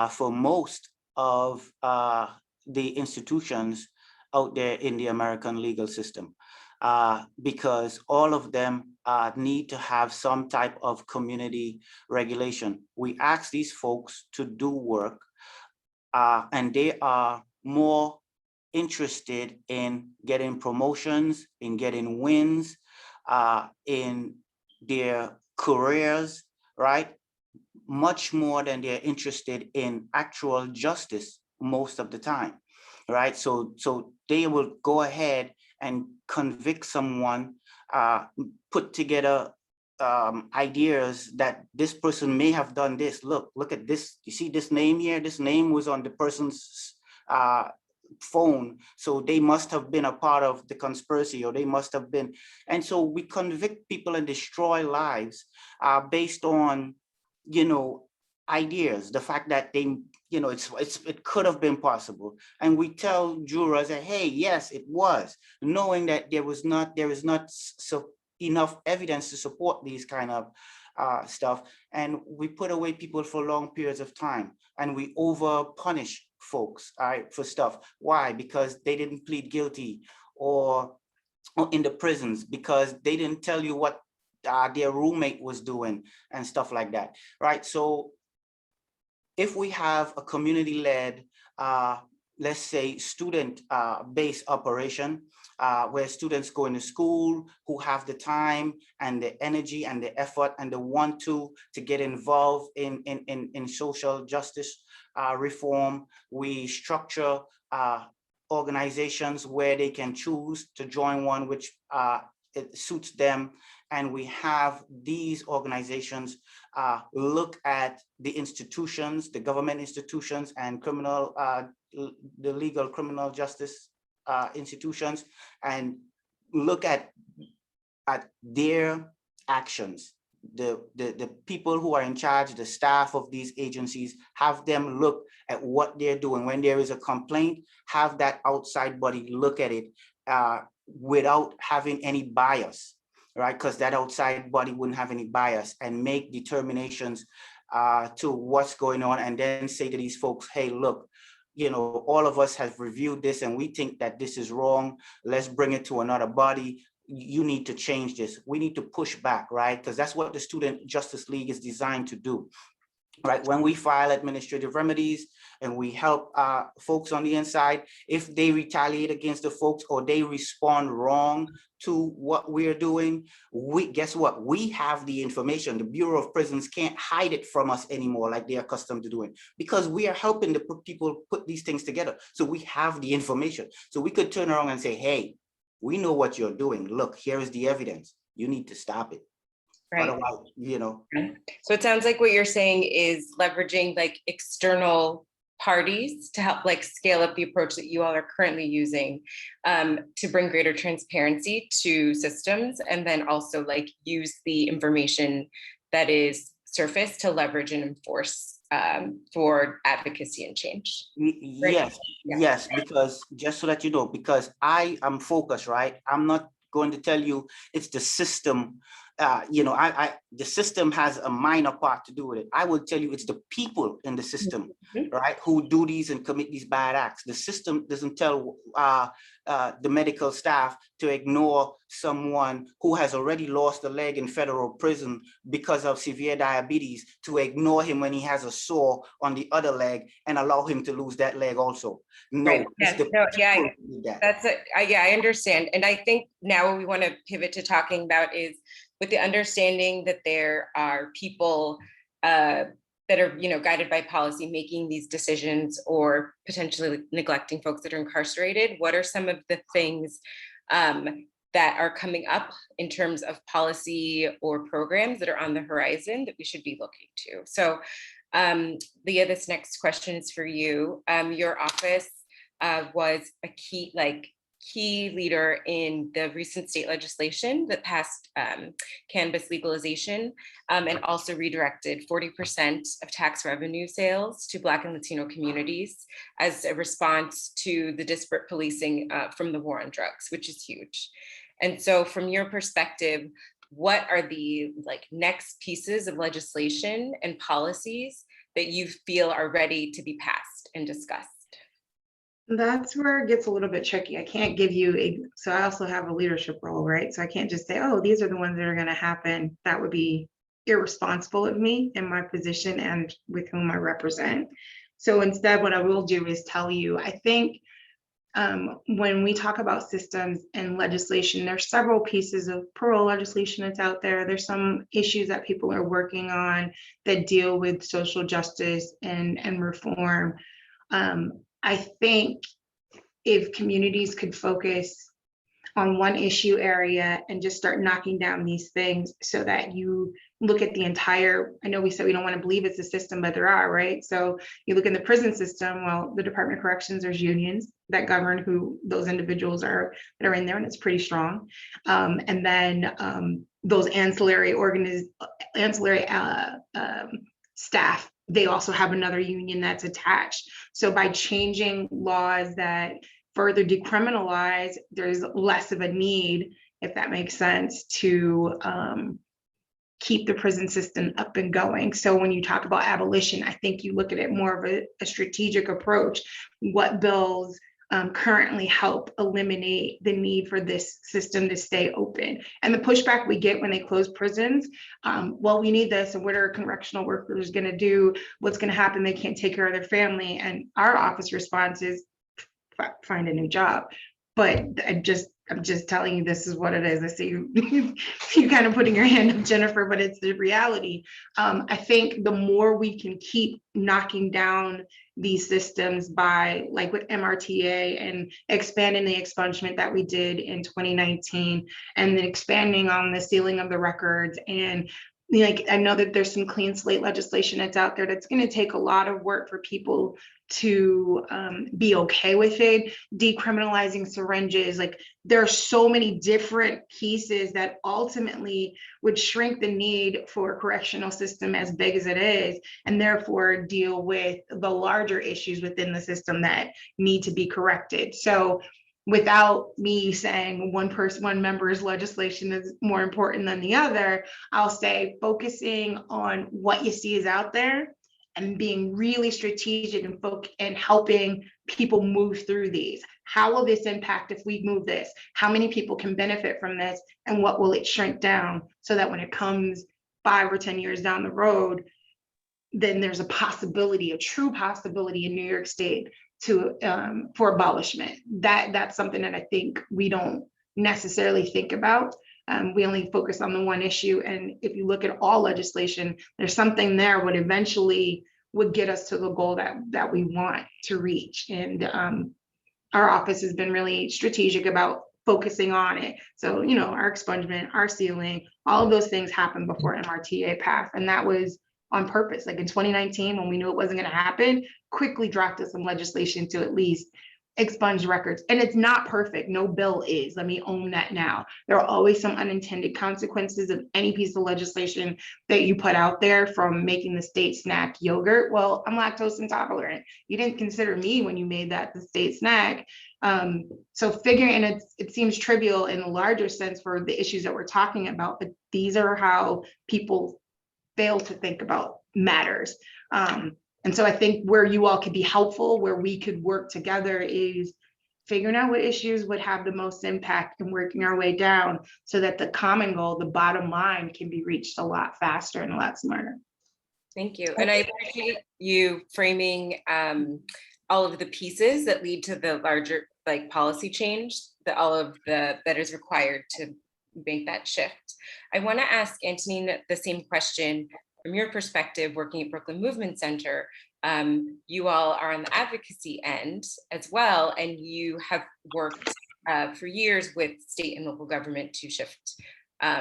for most of the institutions out there in the American legal system, because all of them need to have some type of community regulation. We ask these folks to do work, and they are more interested in getting promotions, in getting wins, in their careers, right? Much more than they're interested in actual justice most of the time, right? So they will go ahead and convict someone, put together ideas that this person may have done this. Look at this. You see this name here? This name was on the person's phone, so they must have been a part of the conspiracy, or they must have been. And so we convict people and destroy lives based on, you know, ideas, the fact that they, you know, it could have been possible. And we tell jurors that, hey, yes, it was, knowing that there is not so enough evidence to support these kind of stuff. And we put away people for long periods of time, and we over punish folks, for stuff. Why? Because they didn't plead guilty, or in the prisons because they didn't tell you what their roommate was doing and stuff like that, right? So if we have a community-led, let's say student-based operation, where students go into school who have the time and the energy and the effort and the want to get involved in social justice reform, we structure organizations where they can choose to join one which it suits them. And we have these organizations look at the institutions, the government institutions and criminal, the legal criminal justice institutions, and look at their actions. The people who are in charge, the staff of these agencies, have them look at what they're doing. When there is a complaint, have that outside body look at it without having any bias, right? Because that outside body wouldn't have any bias, and make determinations to what's going on, and then say to these folks, hey, look, you know, all of us have reviewed this and we think that this is wrong. Let's bring it to another body. You need to change this. We need to push back, right? Because that's what the Student Justice League is designed to do, right? When we file administrative remedies and we help folks on the inside, if they retaliate against the folks or they respond wrong to what we're doing, guess what? We have the information. The Bureau of Prisons can't hide it from us anymore like they're accustomed to doing, because we are helping the people put these things together. So we have the information. So we could turn around and say, hey, we know what you're doing. Look, here is the evidence. You need to stop it. Right. Otherwise, you know. So it sounds like what you're saying is leveraging like external parties to help like scale up the approach that you all are currently using to bring greater transparency to systems, and then also like use the information that is surfaced to leverage and enforce for advocacy and change. Yes, yes, because just so that you know, because I am focused, right? I'm not going to tell you it's the system the system has a minor part to do with it. I will tell you, it's the people in the system, right, who do these and commit these bad acts. The system doesn't tell the medical staff to ignore someone who has already lost a leg in federal prison because of severe diabetes, to ignore him when he has a sore on the other leg and allow him to lose that leg also. No, Right. it's Yes. the No, yeah, people who do that. that's it. Yeah, I understand. And I think now what we want to pivot to talking about is, with the understanding that there are people that are, guided by policy, making these decisions or potentially neglecting folks that are incarcerated. What are some of the things that are coming up in terms of policy or programs that are on the horizon that we should be looking to? So, Leah, this next question is for you. Your office was a key leader in the recent state legislation that passed cannabis legalization, and also redirected 40% of tax revenue sales to Black and Latino communities as a response to the disparate policing from the war on drugs, which is huge. And so from your perspective, what are the next pieces of legislation and policies that you feel are ready to be passed and discussed? That's where it gets a little bit tricky. I can't give you so I also have a leadership role, right? So I can't just say, oh, these are the ones that are going to happen. That would be irresponsible of me in my position and with whom I represent. So instead, what I will do is tell you, I think when we talk about systems and legislation, there's several pieces of parole legislation that's out there. There's some issues that people are working on that deal with social justice and reform. I think if communities could focus on one issue area and just start knocking down these things so that you look at the entire, I know we said we don't want to believe it's a system, but there are, right? So you look in the prison system, well, the Department of Corrections, there's unions that govern who those individuals are that are in there, and it's pretty strong. And then those ancillary staff, they also have another union that's attached. So by changing laws that further decriminalize, there's less of a need, if that makes sense, to keep the prison system up and going. So when you talk about abolition, I think you look at it more of a strategic approach. What bills currently help eliminate the need for this system to stay open? And the pushback we get when they close prisons, well, we need this, and what are correctional workers going to do? What's going to happen? They can't take care of their family. And our office response is find a new job. But I'm just telling you, this is what it is. I see you kind of putting your hand up, Jennifer, but it's the reality. I think the more we can keep knocking down these systems by, like with MRTA and expanding the expungement that we did in 2019, and then expanding on the sealing of the records, and I know that there's some clean slate legislation that's out there that's going to take a lot of work for people to be okay with it. Decriminalizing syringes, there are so many different pieces that ultimately would shrink the need for a correctional system as big as it is, and therefore deal with the larger issues within the system that need to be corrected. So without me saying one member's legislation is more important than the other, I'll say focusing on what you see is out there and being really strategic and helping people move through these. How will this impact if we move this? How many people can benefit from this? And what will it shrink down so that when it comes 5 or 10 years down the road, then there's a possibility, a true possibility in New York State for abolishment. That's something that I think we don't necessarily think about. We only focus on the one issue. And if you look at all legislation, there's something there would eventually would get us to the goal that we want to reach. And our office has been really strategic about focusing on it. So, our expungement, our sealing, all of those things happened before MRTA passed. And that was on purpose. In 2019, when we knew it wasn't going to happen, quickly drafted some legislation to at least expunge records. And it's not perfect. No bill is. Let me own that now. There are always some unintended consequences of any piece of legislation that you put out there, from making the state snack yogurt. Well, I'm lactose intolerant. You didn't consider me when you made that the state snack. So figuring, and it seems trivial in a larger sense for the issues that we're talking about, but these are how people fail to think about matters. And so I think where you all could be helpful, where we could work together, is figuring out what issues would have the most impact and working our way down so that the common goal, the bottom line, can be reached a lot faster and a lot smarter. Thank you. And I appreciate you framing all of the pieces that lead to the larger policy change, all of that is required to make that shift. I want to ask Antonine the same question from your perspective, working at Brooklyn Movement Center. You all are on the advocacy end as well, and you have worked for years with state and local government to shift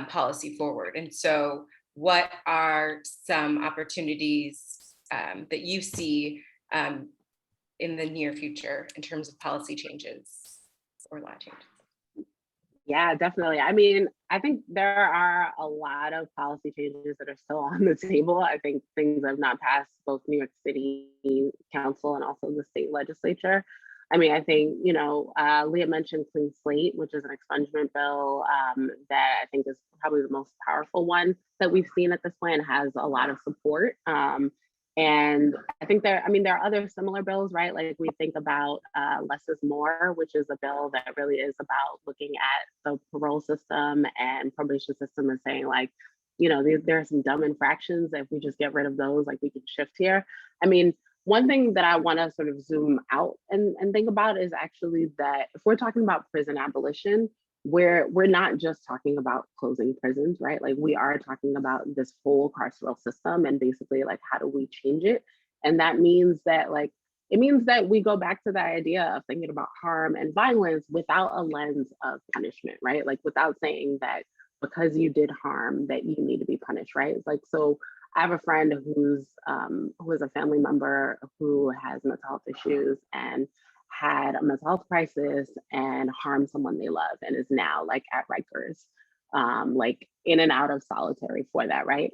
policy forward. And so what are some opportunities that you see in the near future in terms of policy changes or law changes? Yeah, definitely. I mean, I think there are a lot of policy changes that are still on the table. I think things have not passed both New York City Council and also the state legislature. I mean, I think, Leah mentioned Clean Slate, which is an expungement bill that I think is probably the most powerful one that we've seen at this point, has a lot of support. And I think there are other similar bills, right? Like we think about Less is More, which is a bill that really is about looking at the parole system and probation system and saying like, there are some dumb infractions that if we just get rid of those, like we can shift here. I mean, one thing that I want to sort of zoom out and think about is actually that if we're talking about prison abolition, we're not just talking about closing prisons, right? Like we are talking about this whole carceral system and basically like, how do we change it? And that means that it means that we go back to the idea of thinking about harm and violence without a lens of punishment, right? Like without saying that because you did harm that you need to be punished, right? It's like, so I have a friend who is a family member who has mental health issues and had a mental health crisis and harmed someone they love and is now like at Rikers, like in and out of solitary for that, right?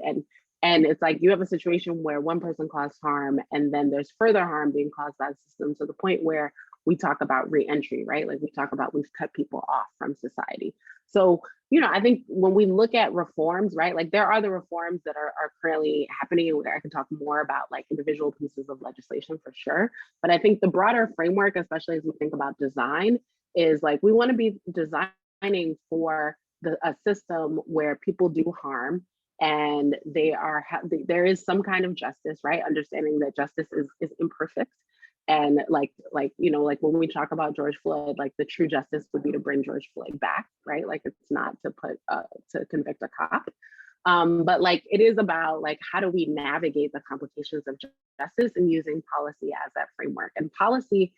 And it's like you have a situation where one person caused harm and then there's further harm being caused by the system to the point where we talk about re-entry, right? Like we talk about we've cut people off from society. So, I think when we look at reforms, right, like there are the reforms that are currently happening, and I can talk more about like individual pieces of legislation for sure. But I think the broader framework, especially as we think about design, is like we want to be designing for a system where people do harm and there is some kind of justice, right? Understanding that justice is imperfect. And like when we talk about George Floyd, like the true justice would be to bring George Floyd back, right? Like it's not to convict a cop. But like it is about like how do we navigate the complications of justice and using policy as that framework. And policy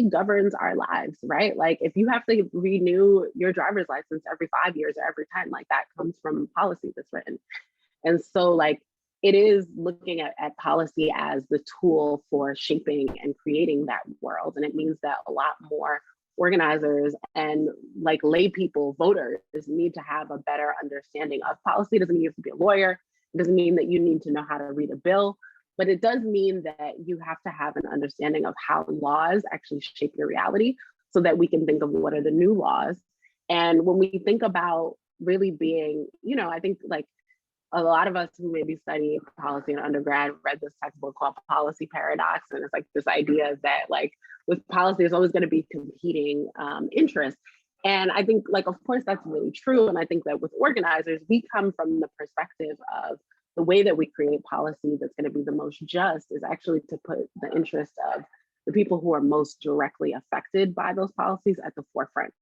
governs our lives, right? Like if you have to renew your driver's license every 5 years or every 10, like that comes from policy that's written. And so like it is looking at policy as the tool for shaping and creating that world. And it means that a lot more organizers and like lay people, voters, need to have a better understanding of policy. It doesn't mean you have to be a lawyer. It doesn't mean that you need to know how to read a bill, but it does mean that you have to have an understanding of how laws actually shape your reality so that we can think of what are the new laws. And when we think about really being, I think like a lot of us who maybe study policy in undergrad read this textbook called Policy Paradox. And it's like this idea that like with policy, there's always going to be competing interests. And I think like, of course, that's really true. And I think that with organizers, we come from the perspective of the way that we create policy that's going to be the most just is actually to put the interest of the people who are most directly affected by those policies at the forefront.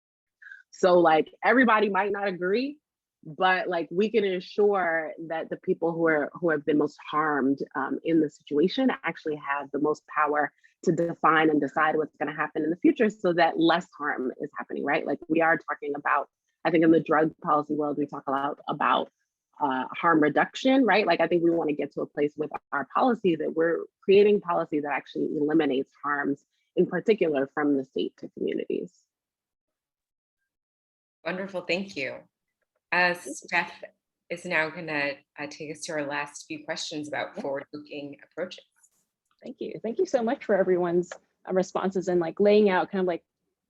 So like everybody might not agree, but like we can ensure that the people who have been most harmed in the situation actually have the most power to define and decide what's going to happen in the future so that less harm is happening, right? Like we are talking about, I think in the drug policy world, we talk a lot about harm reduction, right? Like I think we want to get to a place with our policy that we're creating policy that actually eliminates harms, in particular from the state to communities. Wonderful, thank you. Steph is now going to take us to our last few questions about forward-looking approaches. Thank you. Thank you so much for everyone's responses and like laying out kind of like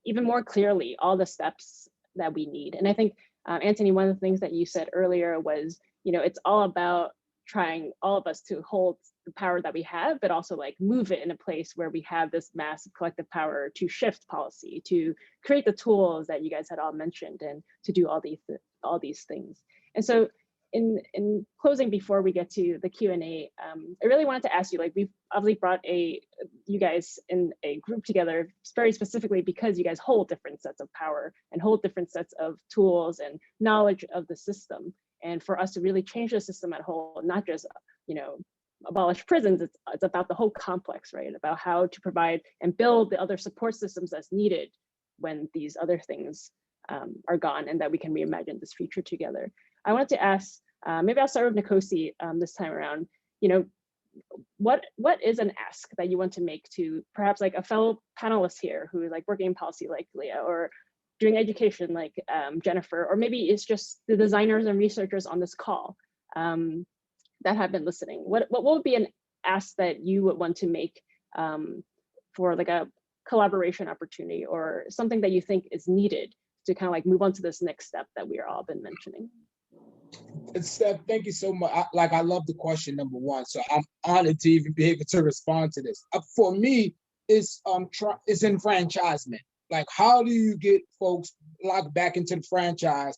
even more clearly all the steps that we need. And I think, Anthony, one of the things that you said earlier was, it's all about trying all of us to hold the power that we have, but also like move it in a place where we have this massive collective power to shift policy, to create the tools that you guys had all mentioned, and to do all these things. And so in closing, before we get to the Q&A, I really wanted to ask you, like, we've obviously brought you guys in a group together very specifically because you guys hold different sets of power and hold different sets of tools and knowledge of the system. And for us to really change the system at whole, not just, abolish prisons, it's about the whole complex, right? About how to provide and build the other support systems that's needed when these other things are gone, and that we can reimagine this future together. I wanted to ask, maybe I'll start with Nkosi this time around. What is an ask that you want to make to perhaps like a fellow panelist here who is like working in policy like Leah, or doing education like Jennifer, or maybe it's just the designers and researchers on this call that have been listening? What would be an ask that you would want to make for like a collaboration opportunity, or something that you think is needed to kind of like move on to this next step that we are all been mentioning? Steph, thank you so much. I love the question, number one. So I'm honored to even be able to respond to this. For me, it's enfranchisement. Like, how do you get folks locked back into the franchise?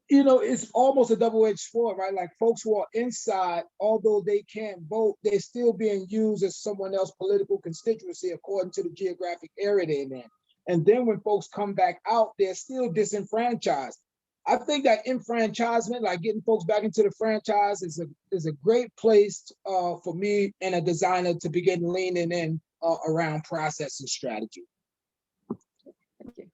It's almost a double-edged sword, right? Like, folks who are inside, although they can't vote, they're still being used as someone else's political constituency according to the geographic area they're in. And then when folks come back out, they're still disenfranchised. I think that enfranchisement, like getting folks back into the franchise, is a great place for me and a designer to begin leaning in around process and strategy. Thank you.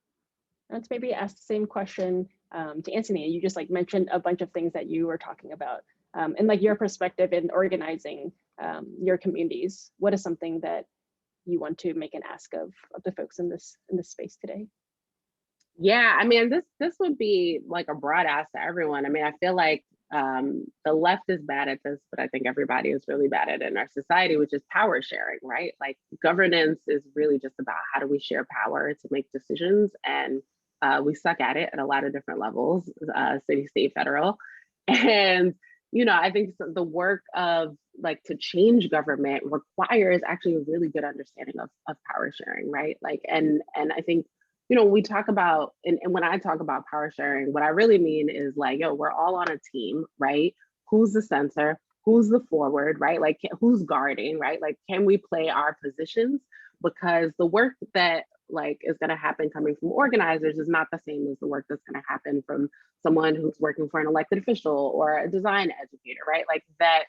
Let's maybe ask the same question to Anthony. You just like mentioned a bunch of things that you were talking about, and like your perspective in organizing your communities. What is something that you want to make an ask of the folks in this space today? Yeah, I mean, this would be like a broad ask to everyone. I mean, I feel like the left is bad at this, but I think everybody is really bad at it in our society, which is power sharing, right? Like, governance is really just about how do we share power to make decisions, and we suck at it at a lot of different levels, city, state, federal. And I think the work of like to change government requires actually a really good understanding of power sharing, right? Like, and I think we talk about, and when I talk about power sharing, what I really mean is like, we're all on a team, right? Who's the center? Who's the forward, right? Like, who's guarding, right? Like, can we play our positions? Because the work that like is going to happen coming from organizers is not the same as the work that's going to happen from someone who's working for an elected official or a design educator, right? Like that,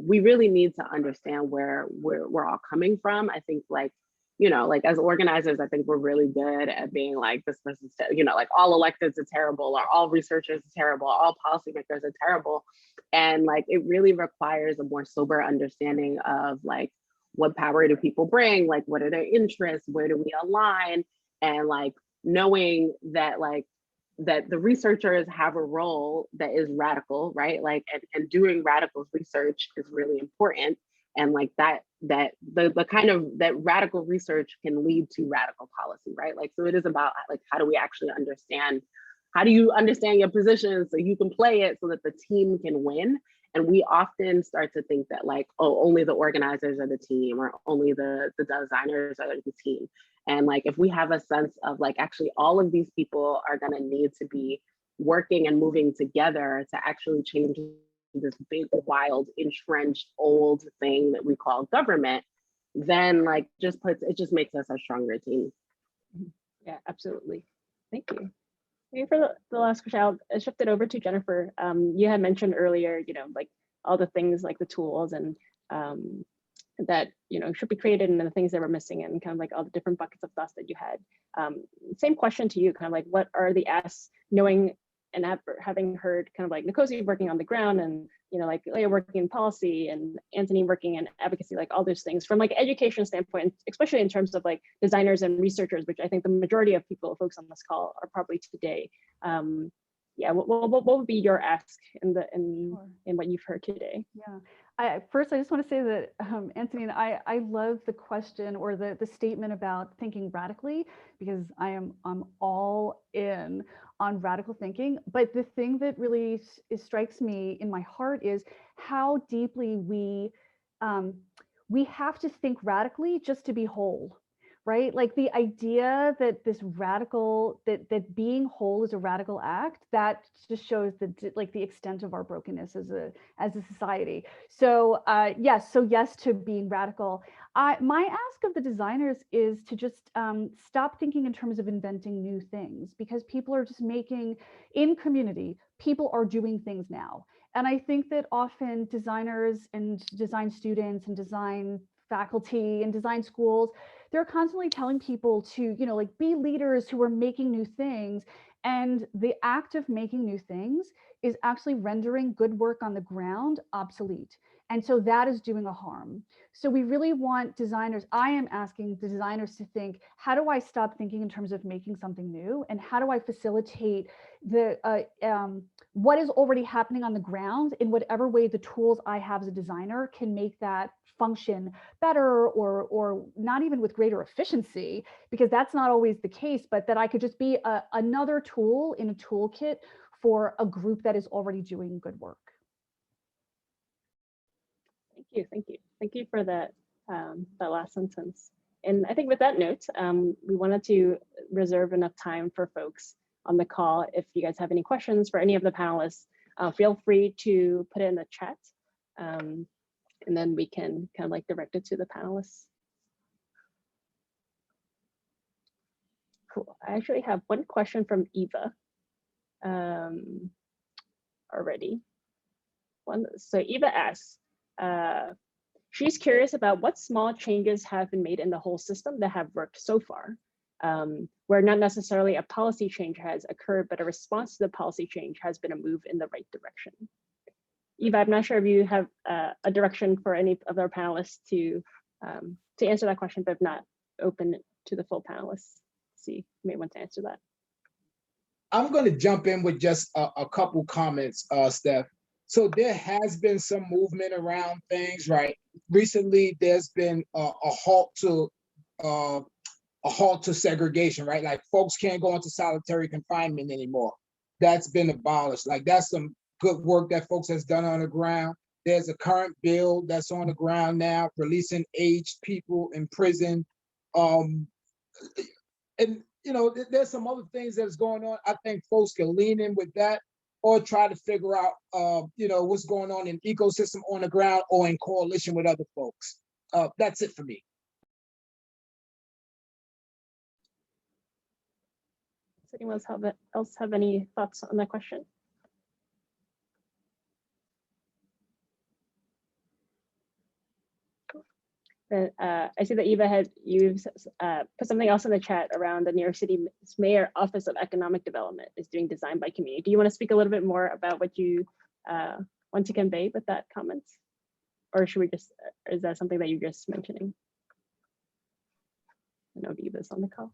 we really need to understand where we're all coming from. I think like, like as organizers, I think we're really good at being like, this person's, like all electeds are terrible, or all researchers are terrible, all policymakers are terrible. And like, it really requires a more sober understanding of like, what power do people bring? Like, what are their interests? Where do we align? And like, knowing that like, that the researchers have a role that is radical, right? Like, and doing radical research is really important. And like the kind of that radical research can lead to radical policy, right? Like, so it is about like, how do we actually understand, how do you understand your position so you can play it so that the team can win? And we often start to think that like, oh, only the organizers are the team, or only the designers are the team. And like, if we have a sense of like, actually all of these people are gonna need to be working and moving together to actually change this big, wild, entrenched, old thing that we call government, then like it just makes us a stronger team. Yeah, absolutely. Thank you. Maybe for the last question, I'll shift it over to Jennifer. You had mentioned earlier, like all the things like the tools and that should be created, and the things that were missing, and kind of like all the different buckets of thoughts that you had. Same question to you, kind of like, what are the asks, knowing and having heard kind of like Nkosi working on the ground, and like Leah working in policy, and Anthony working in advocacy, like all those things from like education standpoint, especially in terms of like designers and researchers, which I think the majority of folks on this call are probably today. Yeah, what would be your ask in Sure. what you've heard today? Yeah, First, I just want to say that, Anthony, and I love the question or the statement about thinking radically, because I'm all in on radical thinking. But the thing that really strikes me in my heart is how deeply we have to think radically just to be whole. Right? Like the idea that this radical, that being whole is a radical act, that just shows the extent of our brokenness as a society. So yes to being radical. My ask of the designers is to just stop thinking in terms of inventing new things, because people are just making, in community, people are doing things now. And I think that often designers and design students and design faculty and design schools, they're constantly telling people to, be leaders who are making new things. And the act of making new things is actually rendering good work on the ground obsolete. And so that is doing a harm. So we really want designers, I am asking the designers to think, how do I stop thinking in terms of making something new? And how do I facilitate what is already happening on the ground in whatever way the tools I have as a designer can make that function better, or not even with greater efficiency, because that's not always the case, but that I could just be another tool in a toolkit for a group that is already doing good work. Thank you for that last sentence. And I think with that note, we wanted to reserve enough time for folks on the call. If you guys have any questions for any of the panelists, feel free to put it in the chat. And then we can kind of direct it to the panelists. Cool. I actually have one question from Eva already. So Eva asks, she's curious about what small changes have been made in the whole system that have worked so far, where not necessarily a policy change has occurred, but a response to the policy change has been a move in the right direction. Eva, I'm not sure if you have a direction for any of our panelists to answer that question, but if not, open it to the full panelists. See, you may want to answer that. I'm going to jump in with just a couple comments, Steph. So there has been some movement around things, right? Recently, there's been a halt to segregation, right? Like folks can't go into solitary confinement anymore. That's been abolished. Like that's some good work that folks has done on the ground. There's a current bill that's on the ground now, releasing aged people in prison. And there's some other things that's going on. I think folks can lean in with that, or try to figure out, what's going on in ecosystem on the ground or in coalition with other folks. That's it for me. Does anyone else have any thoughts on that question? I see that Eva you've put something else in the chat around the New York City Mayor Office of Economic Development is doing design by community. Do you want to speak a little bit more about what you want to convey with that comment? Or should we just, is that something that you're just mentioning? I know Eva's on the call.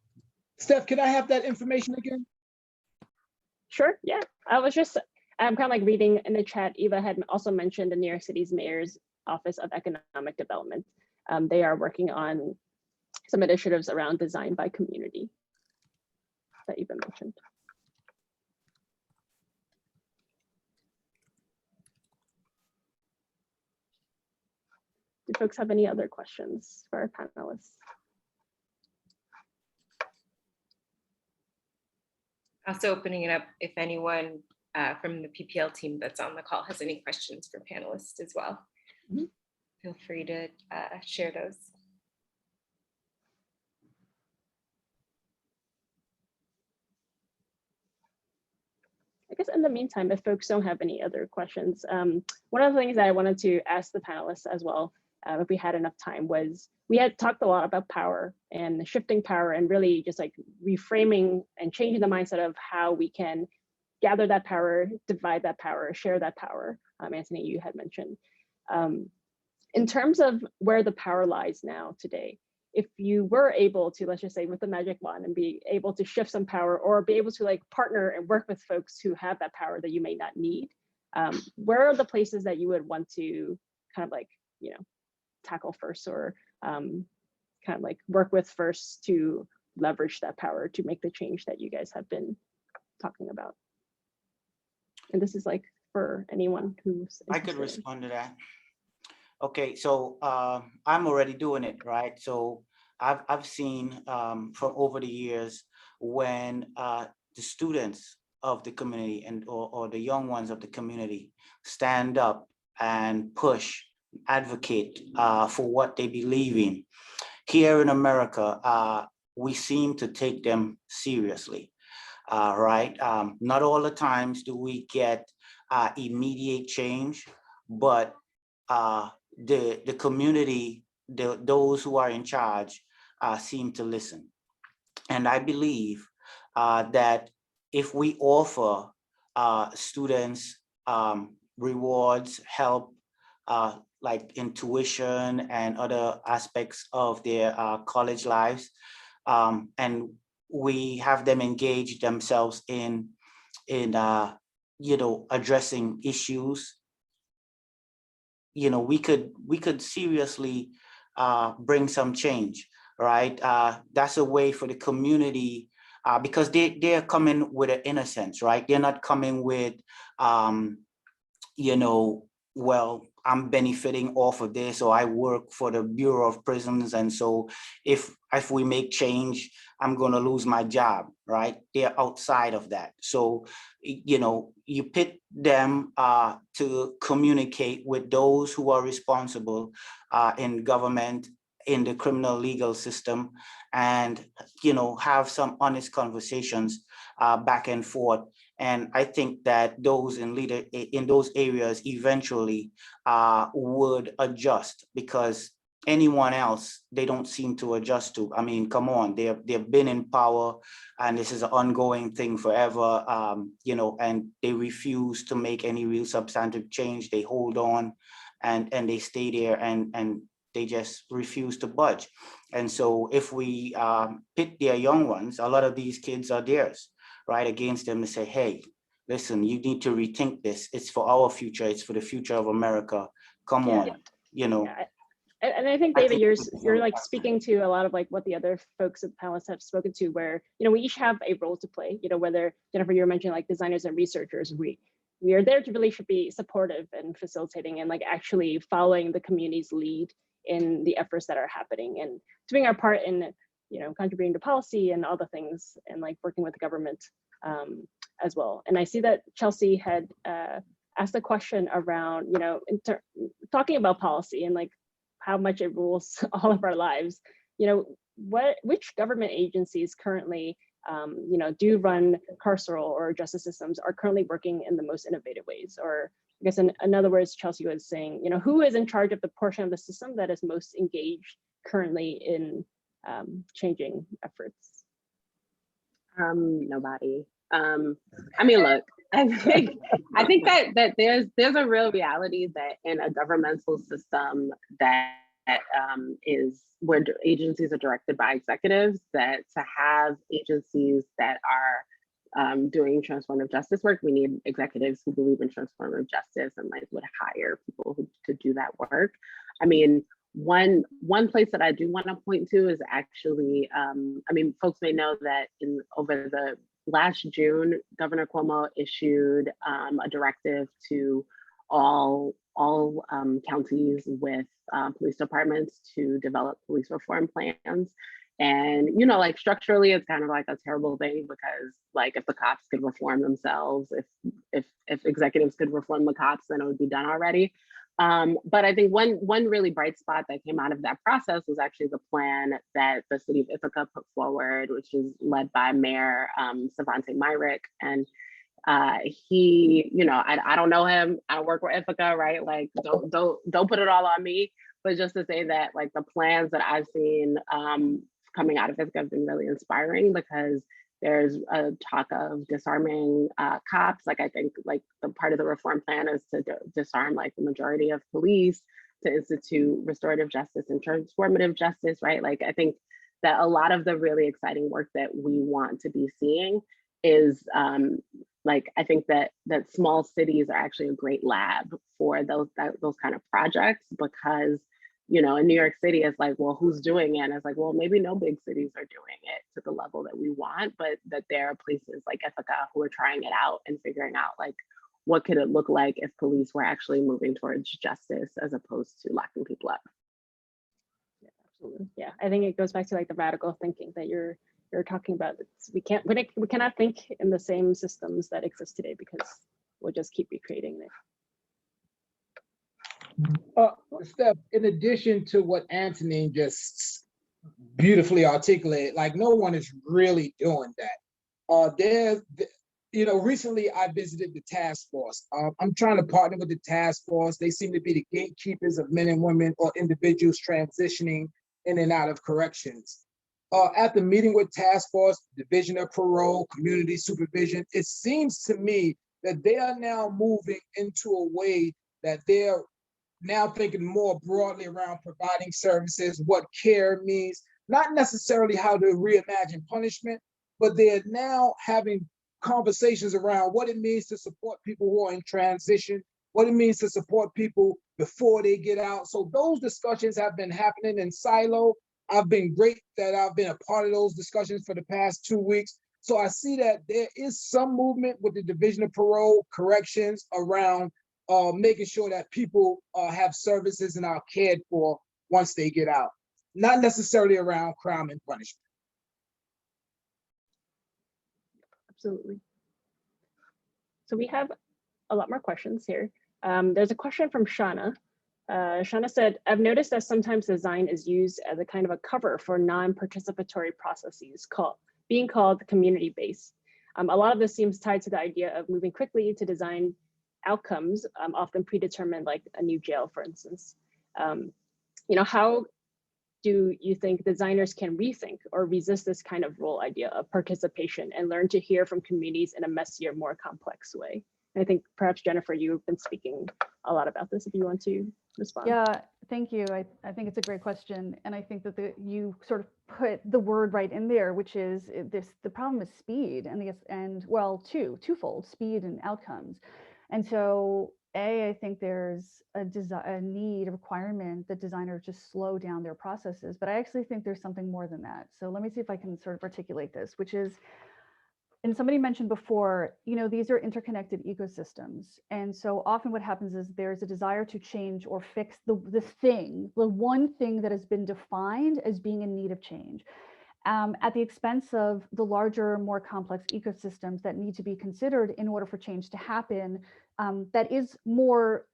Steph, can I have that information again? Sure, yeah. I'm kind of reading in the chat, Eva had also mentioned the New York City's Mayor's Office of Economic Development. They are working on some initiatives around design by community that Eva mentioned. Do folks have any other questions for our panelists? Also opening it up if anyone from the PPL team that's on the call has any questions for panelists as well. Mm-hmm. Feel free to share those. I guess in the meantime, if folks don't have any other questions, one of the things that I wanted to ask the panelists as well, if we had enough time, was we had talked a lot about power and shifting power and really just reframing and changing the mindset of how we can gather that power, divide that power, share that power. Anthony, you had mentioned. In terms of where the power lies now today, if you were able to, let's just say with the magic wand and be able to shift some power or be able to partner and work with folks who have that power that you may not need, where are the places that you would want to kind of like, you know, tackle first, or kind of like work with first to leverage that power to make the change that you guys have been talking about? And this is like for anyone who's I could interested. respond to that. Okay, so I'm already doing it, right? So I've seen from over the years when the students of the community and or the young ones of the community stand up and push, advocate for what they believe in. Here in America, we seem to take them seriously, right? Not all the times do we get immediate change, but the community, those who are in charge seem to listen. And I believe that if we offer students rewards, help, like in tuition and other aspects of their college lives, and we have them engage themselves in you know, addressing issues, you know, we could seriously bring some change, right? That's a way for the community, because they're coming with an innocence, right? They're not coming with, you know, well, I'm benefiting off of this, or I work for the Bureau of Prisons, and so if we make change, I'm going to lose my job, right? They're outside of that. So, you know, you pit them to communicate with those who are responsible in government, in the criminal legal system, and, you know, have some honest conversations back and forth. And I think that those in those areas eventually would adjust, because anyone else, they don't seem to adjust to. I mean, come on, they've been in power, and this is an ongoing thing forever, you know, and they refuse to make any real substantive change. They hold on and they stay there, and they just refuse to budge. And so if we pit their young ones, a lot of these kids are theirs, right, against them, and say, hey, listen, you need to rethink this. It's for our future. It's for the future of America. Come on, you know. Yeah. And I think, David, you're like speaking to a lot of like what the other folks at the panelists have spoken to, where, you know, we each have a role to play, you know, whether, Jennifer, you were mentioning like designers and researchers, we are there to really should be supportive and facilitating and like actually following the community's lead in the efforts that are happening, and doing our part in, you know, contributing to policy and all the things, and like working with the government as well. And I see that Chelsea had asked a question around, you know, talking about policy and like how much it rules all of our lives. You know, which government agencies currently, you know, do run carceral or justice systems are currently working in the most innovative ways? Or I guess in other words, Chelsea was saying, you know, who is in charge of the portion of the system that is most engaged currently in changing efforts? Nobody. I mean, look, I think that there's a real reality that in a governmental system that is where agencies are directed by executives, that to have agencies that are doing transformative justice work, we need executives who believe in transformative justice and like would hire people to do that work. I mean, one place that I do want to point to is actually, I mean, folks may know that over the last June, Governor Cuomo issued a directive to all counties with police departments to develop police reform plans. And, you know, like structurally, it's kind of like a terrible thing, because like if the cops could reform themselves, if executives could reform the cops, then it would be done already. But I think one really bright spot that came out of that process was actually the plan that the city of Ithaca put forward, which is led by Mayor Savante Myrick. And he, you know, I don't know him. I work with Ithaca, right? Like, don't put it all on me. But just to say that, like, the plans that I've seen coming out of Ithaca have been really inspiring, because there's a talk of disarming cops. Like, I think like the part of the reform plan is to disarm like the majority of police, to institute restorative justice and transformative justice, right? Like, I think that a lot of the really exciting work that we want to be seeing is like, I think that small cities are actually a great lab for those kind of projects, because, you know, in New York City, it's like, well, who's doing it? And it's like, well, maybe no big cities are doing it to the level that we want, but that there are places like Ithaca who are trying it out and figuring out, like, what could it look like if police were actually moving towards justice as opposed to locking people up. Yeah, absolutely. Yeah, I think it goes back to like the radical thinking that you're talking about. We cannot think in the same systems that exist today, because we'll just keep recreating it. Steph, in addition to what Anthony just beautifully articulated, like, no one is really doing that. Recently I visited the task force. I'm trying to partner with the task force. They seem to be the gatekeepers of men and women or individuals transitioning in and out of corrections. After meeting with task force, division of parole, community supervision, it seems to me that they are now moving into a way that they're now thinking more broadly around providing services, what care means, not necessarily how to reimagine punishment, but they're now having conversations around what it means to support people who are in transition, what it means to support people before they get out. So those discussions have been happening in silo. I've been great that I've been a part of those discussions for the past 2 weeks. So I see that there is some movement with the Division of Parole Corrections around making sure that people have services and are cared for once they get out, not necessarily around crime and punishment. Absolutely. So we have a lot more questions here. There's a question from Shauna. Shauna said, I've noticed that sometimes design is used as a kind of a cover for non-participatory processes being called community-based. A lot of this seems tied to the idea of moving quickly to design outcomes, often predetermined, like a new jail, for instance. How do you think designers can rethink or resist this kind of role idea of participation and learn to hear from communities in a messier, more complex way? And I think perhaps Jennifer, you've been speaking a lot about this, if you want to respond. Yeah, thank you. I think it's a great question. And I think that you sort of put the word right in there, which is the problem is speed twofold, speed and outcomes. And so I think there's a need, a requirement that designers just slow down their processes, but I actually think there's something more than that. So let me see if I can sort of articulate this, which is, and somebody mentioned before, these are interconnected ecosystems. And so often what happens is there's a desire to change or fix the one thing that has been defined as being in need of change, at the expense of the larger, more complex ecosystems that need to be considered in order for change to happen, that is more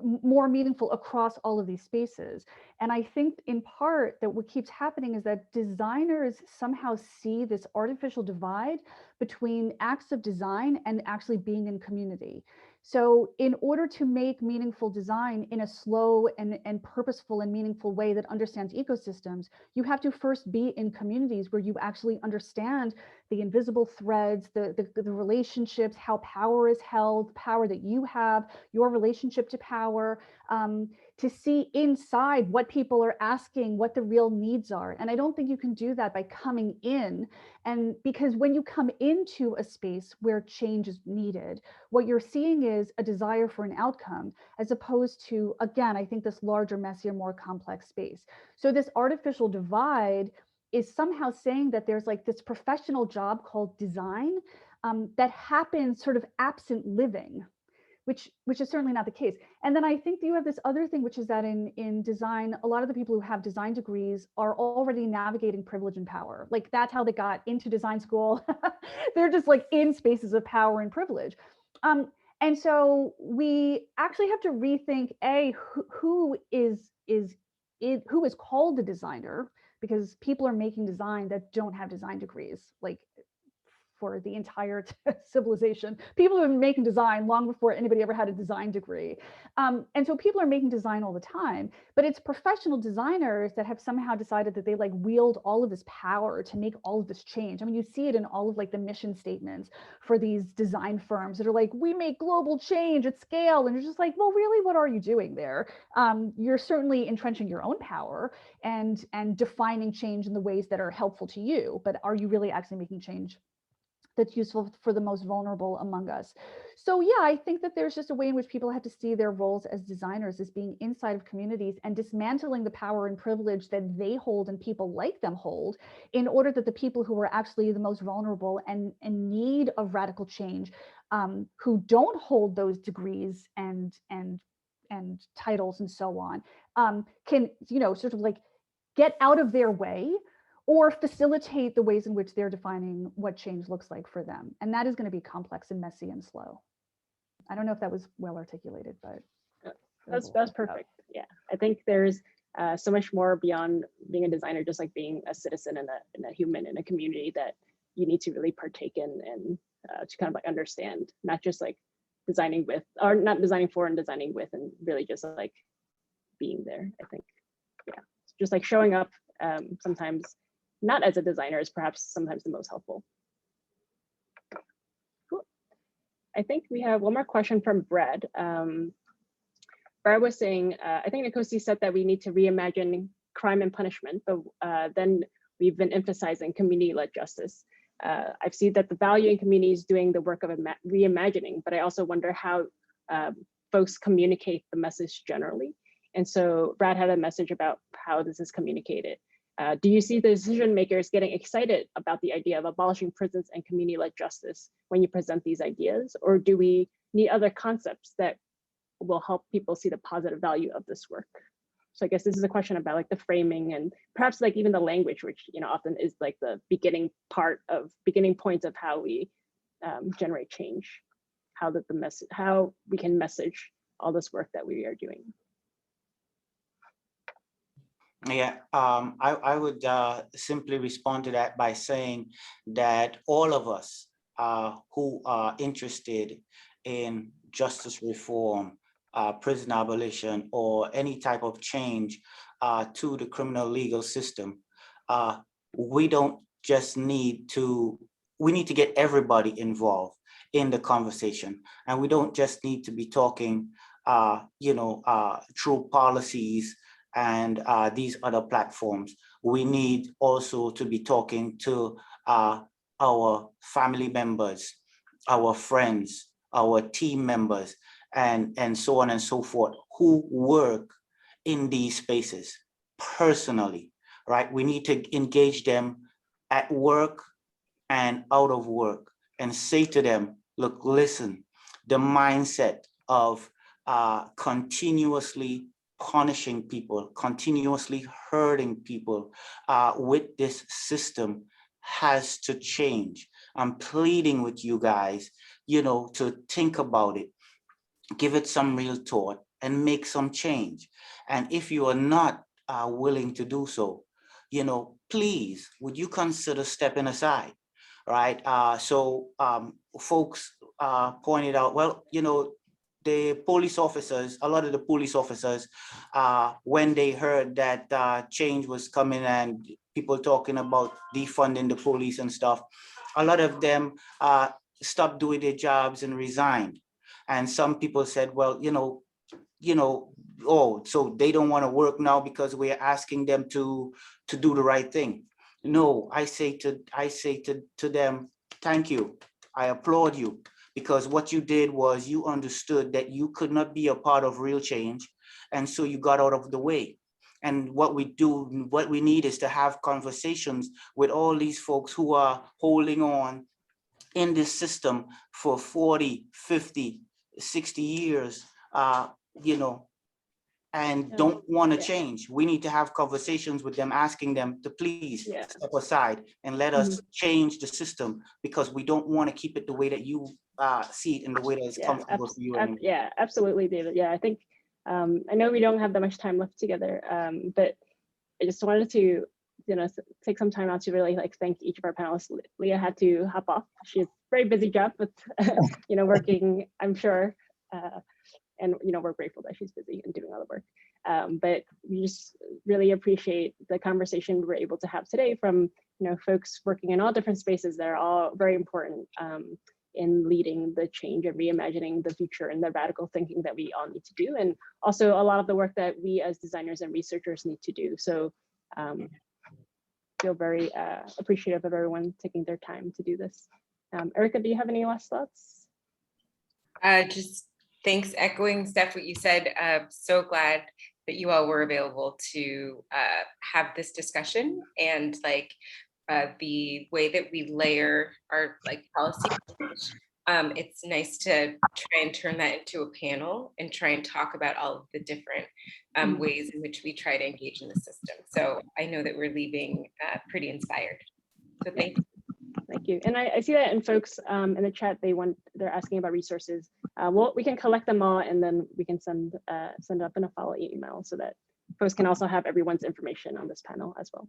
meaningful across all of these spaces. And I think in part that what keeps happening is that designers somehow see this artificial divide between acts of design and actually being in community. So in order to make meaningful design in a slow and purposeful and meaningful way that understands ecosystems, you have to first be in communities where you actually understand the invisible threads, the relationships, how power is held, power that you have, your relationship to power, to see inside what people are asking, what the real needs are. And I don't think you can do that by coming in. And because when you come into a space where change is needed, what you're seeing is a desire for an outcome, as opposed to, again, I think this larger, messier, more complex space. So this artificial divide is somehow saying that there's like this professional job called design that happens sort of absent living, which is certainly not the case. And then I think you have this other thing, which is that in design, a lot of the people who have design degrees are already navigating privilege and power. Like that's how they got into design school. They're just like in spaces of power and privilege. And so we actually have to rethink who is called a designer, because people are making design that don't have design degrees, like for the entire civilization. People have been making design long before anybody ever had a design degree. And so people are making design all the time, but it's professional designers that have somehow decided that they like wield all of this power to make all of this change. I mean, you see it in all of like the mission statements for these design firms that are like, we make global change at scale. And you're just like, well, really, what are you doing there? You're certainly entrenching your own power and defining change in the ways that are helpful to you, but are you really actually making change that's useful for the most vulnerable among us. So yeah, I think that there's just a way in which people have to see their roles as designers as being inside of communities and dismantling the power and privilege that they hold and people like them hold, in order that the people who are actually the most vulnerable and in need of radical change, who don't hold those degrees and titles and so on, can, you know, sort of like get out of their way or facilitate the ways in which they're defining what change looks like for them. And that is going to be complex and messy and slow. I don't know if that was well articulated, but that's perfect. Yeah, I think there's so much more beyond being a designer, just like being a citizen and a human in a community that you need to really partake in, and to kind of like understand, not just like designing with, or not designing for and designing with, and really just like being there. I think, yeah, just like showing up sometimes not as a designer is perhaps sometimes the most helpful. Cool. I think we have one more question from Brad. Brad was saying, I think Nkosi said that we need to reimagine crime and punishment, but then we've been emphasizing community-led justice. I've seen that the value in communities doing the work of reimagining, but I also wonder how folks communicate the message generally. And so Brad had a message about how this is communicated. Do you see the decision makers getting excited about the idea of abolishing prisons and community-led justice when you present these ideas? Or do we need other concepts that will help people see the positive value of this work? So I guess this is a question about like the framing and perhaps like even the language, which, you know, often is like the beginning points of how we generate change, how we can message all this work that we are doing. Yeah, I would simply respond to that by saying that all of us who are interested in justice reform, prison abolition, or any type of change to the criminal legal system, we don't just need to, we need to get everybody involved in the conversation. And we don't just need to be talking, through policies and these other platforms. We need also to be talking to our family members, our friends, our team members, and so on and so forth, who work in these spaces personally, right? We need to engage them at work and out of work and say to them, look, listen, the mindset of continuously punishing people, continuously hurting people with this system has to change. I'm pleading with you guys, to think about it, give it some real thought and make some change. And if you are not willing to do so, please, would you consider stepping aside, right? Folks pointed out, well, the police officers, a lot of the police officers, when they heard that change was coming and people talking about defunding the police and stuff, a lot of them stopped doing their jobs and resigned. And some people said, well, so they don't want to work now because we're asking them to do the right thing. No, I say to them, thank you. I applaud you, because what you did was you understood that you could not be a part of real change. And so you got out of the way. And what we need is to have conversations with all these folks who are holding on in this system for 40, 50, 60 years, and don't want to change. We need to have conversations with them, asking them to please step aside and let us change the system, because we don't want to keep it the way that you see it, in the way that is comfortable for you. Yeah, absolutely, David. Yeah, I think, I know we don't have that much time left together, but I just wanted to, take some time out to really thank each of our panelists. Leah had to hop off. She has a very busy job with, working, I'm sure, and we're grateful that she's busy and doing all the work. But we just really appreciate the conversation we were able to have today from folks working in all different spaces that are all very important in leading the change and reimagining the future and the radical thinking that we all need to do, and also a lot of the work that we as designers and researchers need to do. So feel very appreciative of everyone taking their time to do this. Erica, do you have any last thoughts? Just thanks, echoing Steph, what you said. So glad that you all were available to have this discussion, and like the way that we layer our like policy. It's nice to try and turn that into a panel and try and talk about all of the different ways in which we try to engage in the system. So I know that we're leaving pretty inspired. So thank you. Thank you. And I see that in folks in the chat, they're asking about resources. Well, we can collect them all and then we can send up in a follow email so that folks can also have everyone's information on this panel as well.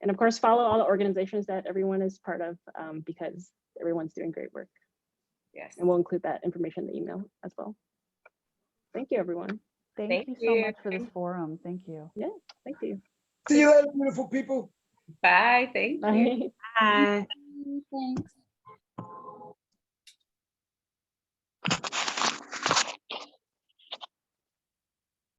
And of course, follow all the organizations that everyone is part of because everyone's doing great work. Yes. And we'll include that information in the email as well. Thank you, everyone. Thank you so much for this forum. Thank you. Yeah, thank you. See you later, beautiful people. Bye. Thank you. Bye. Bye. Thanks.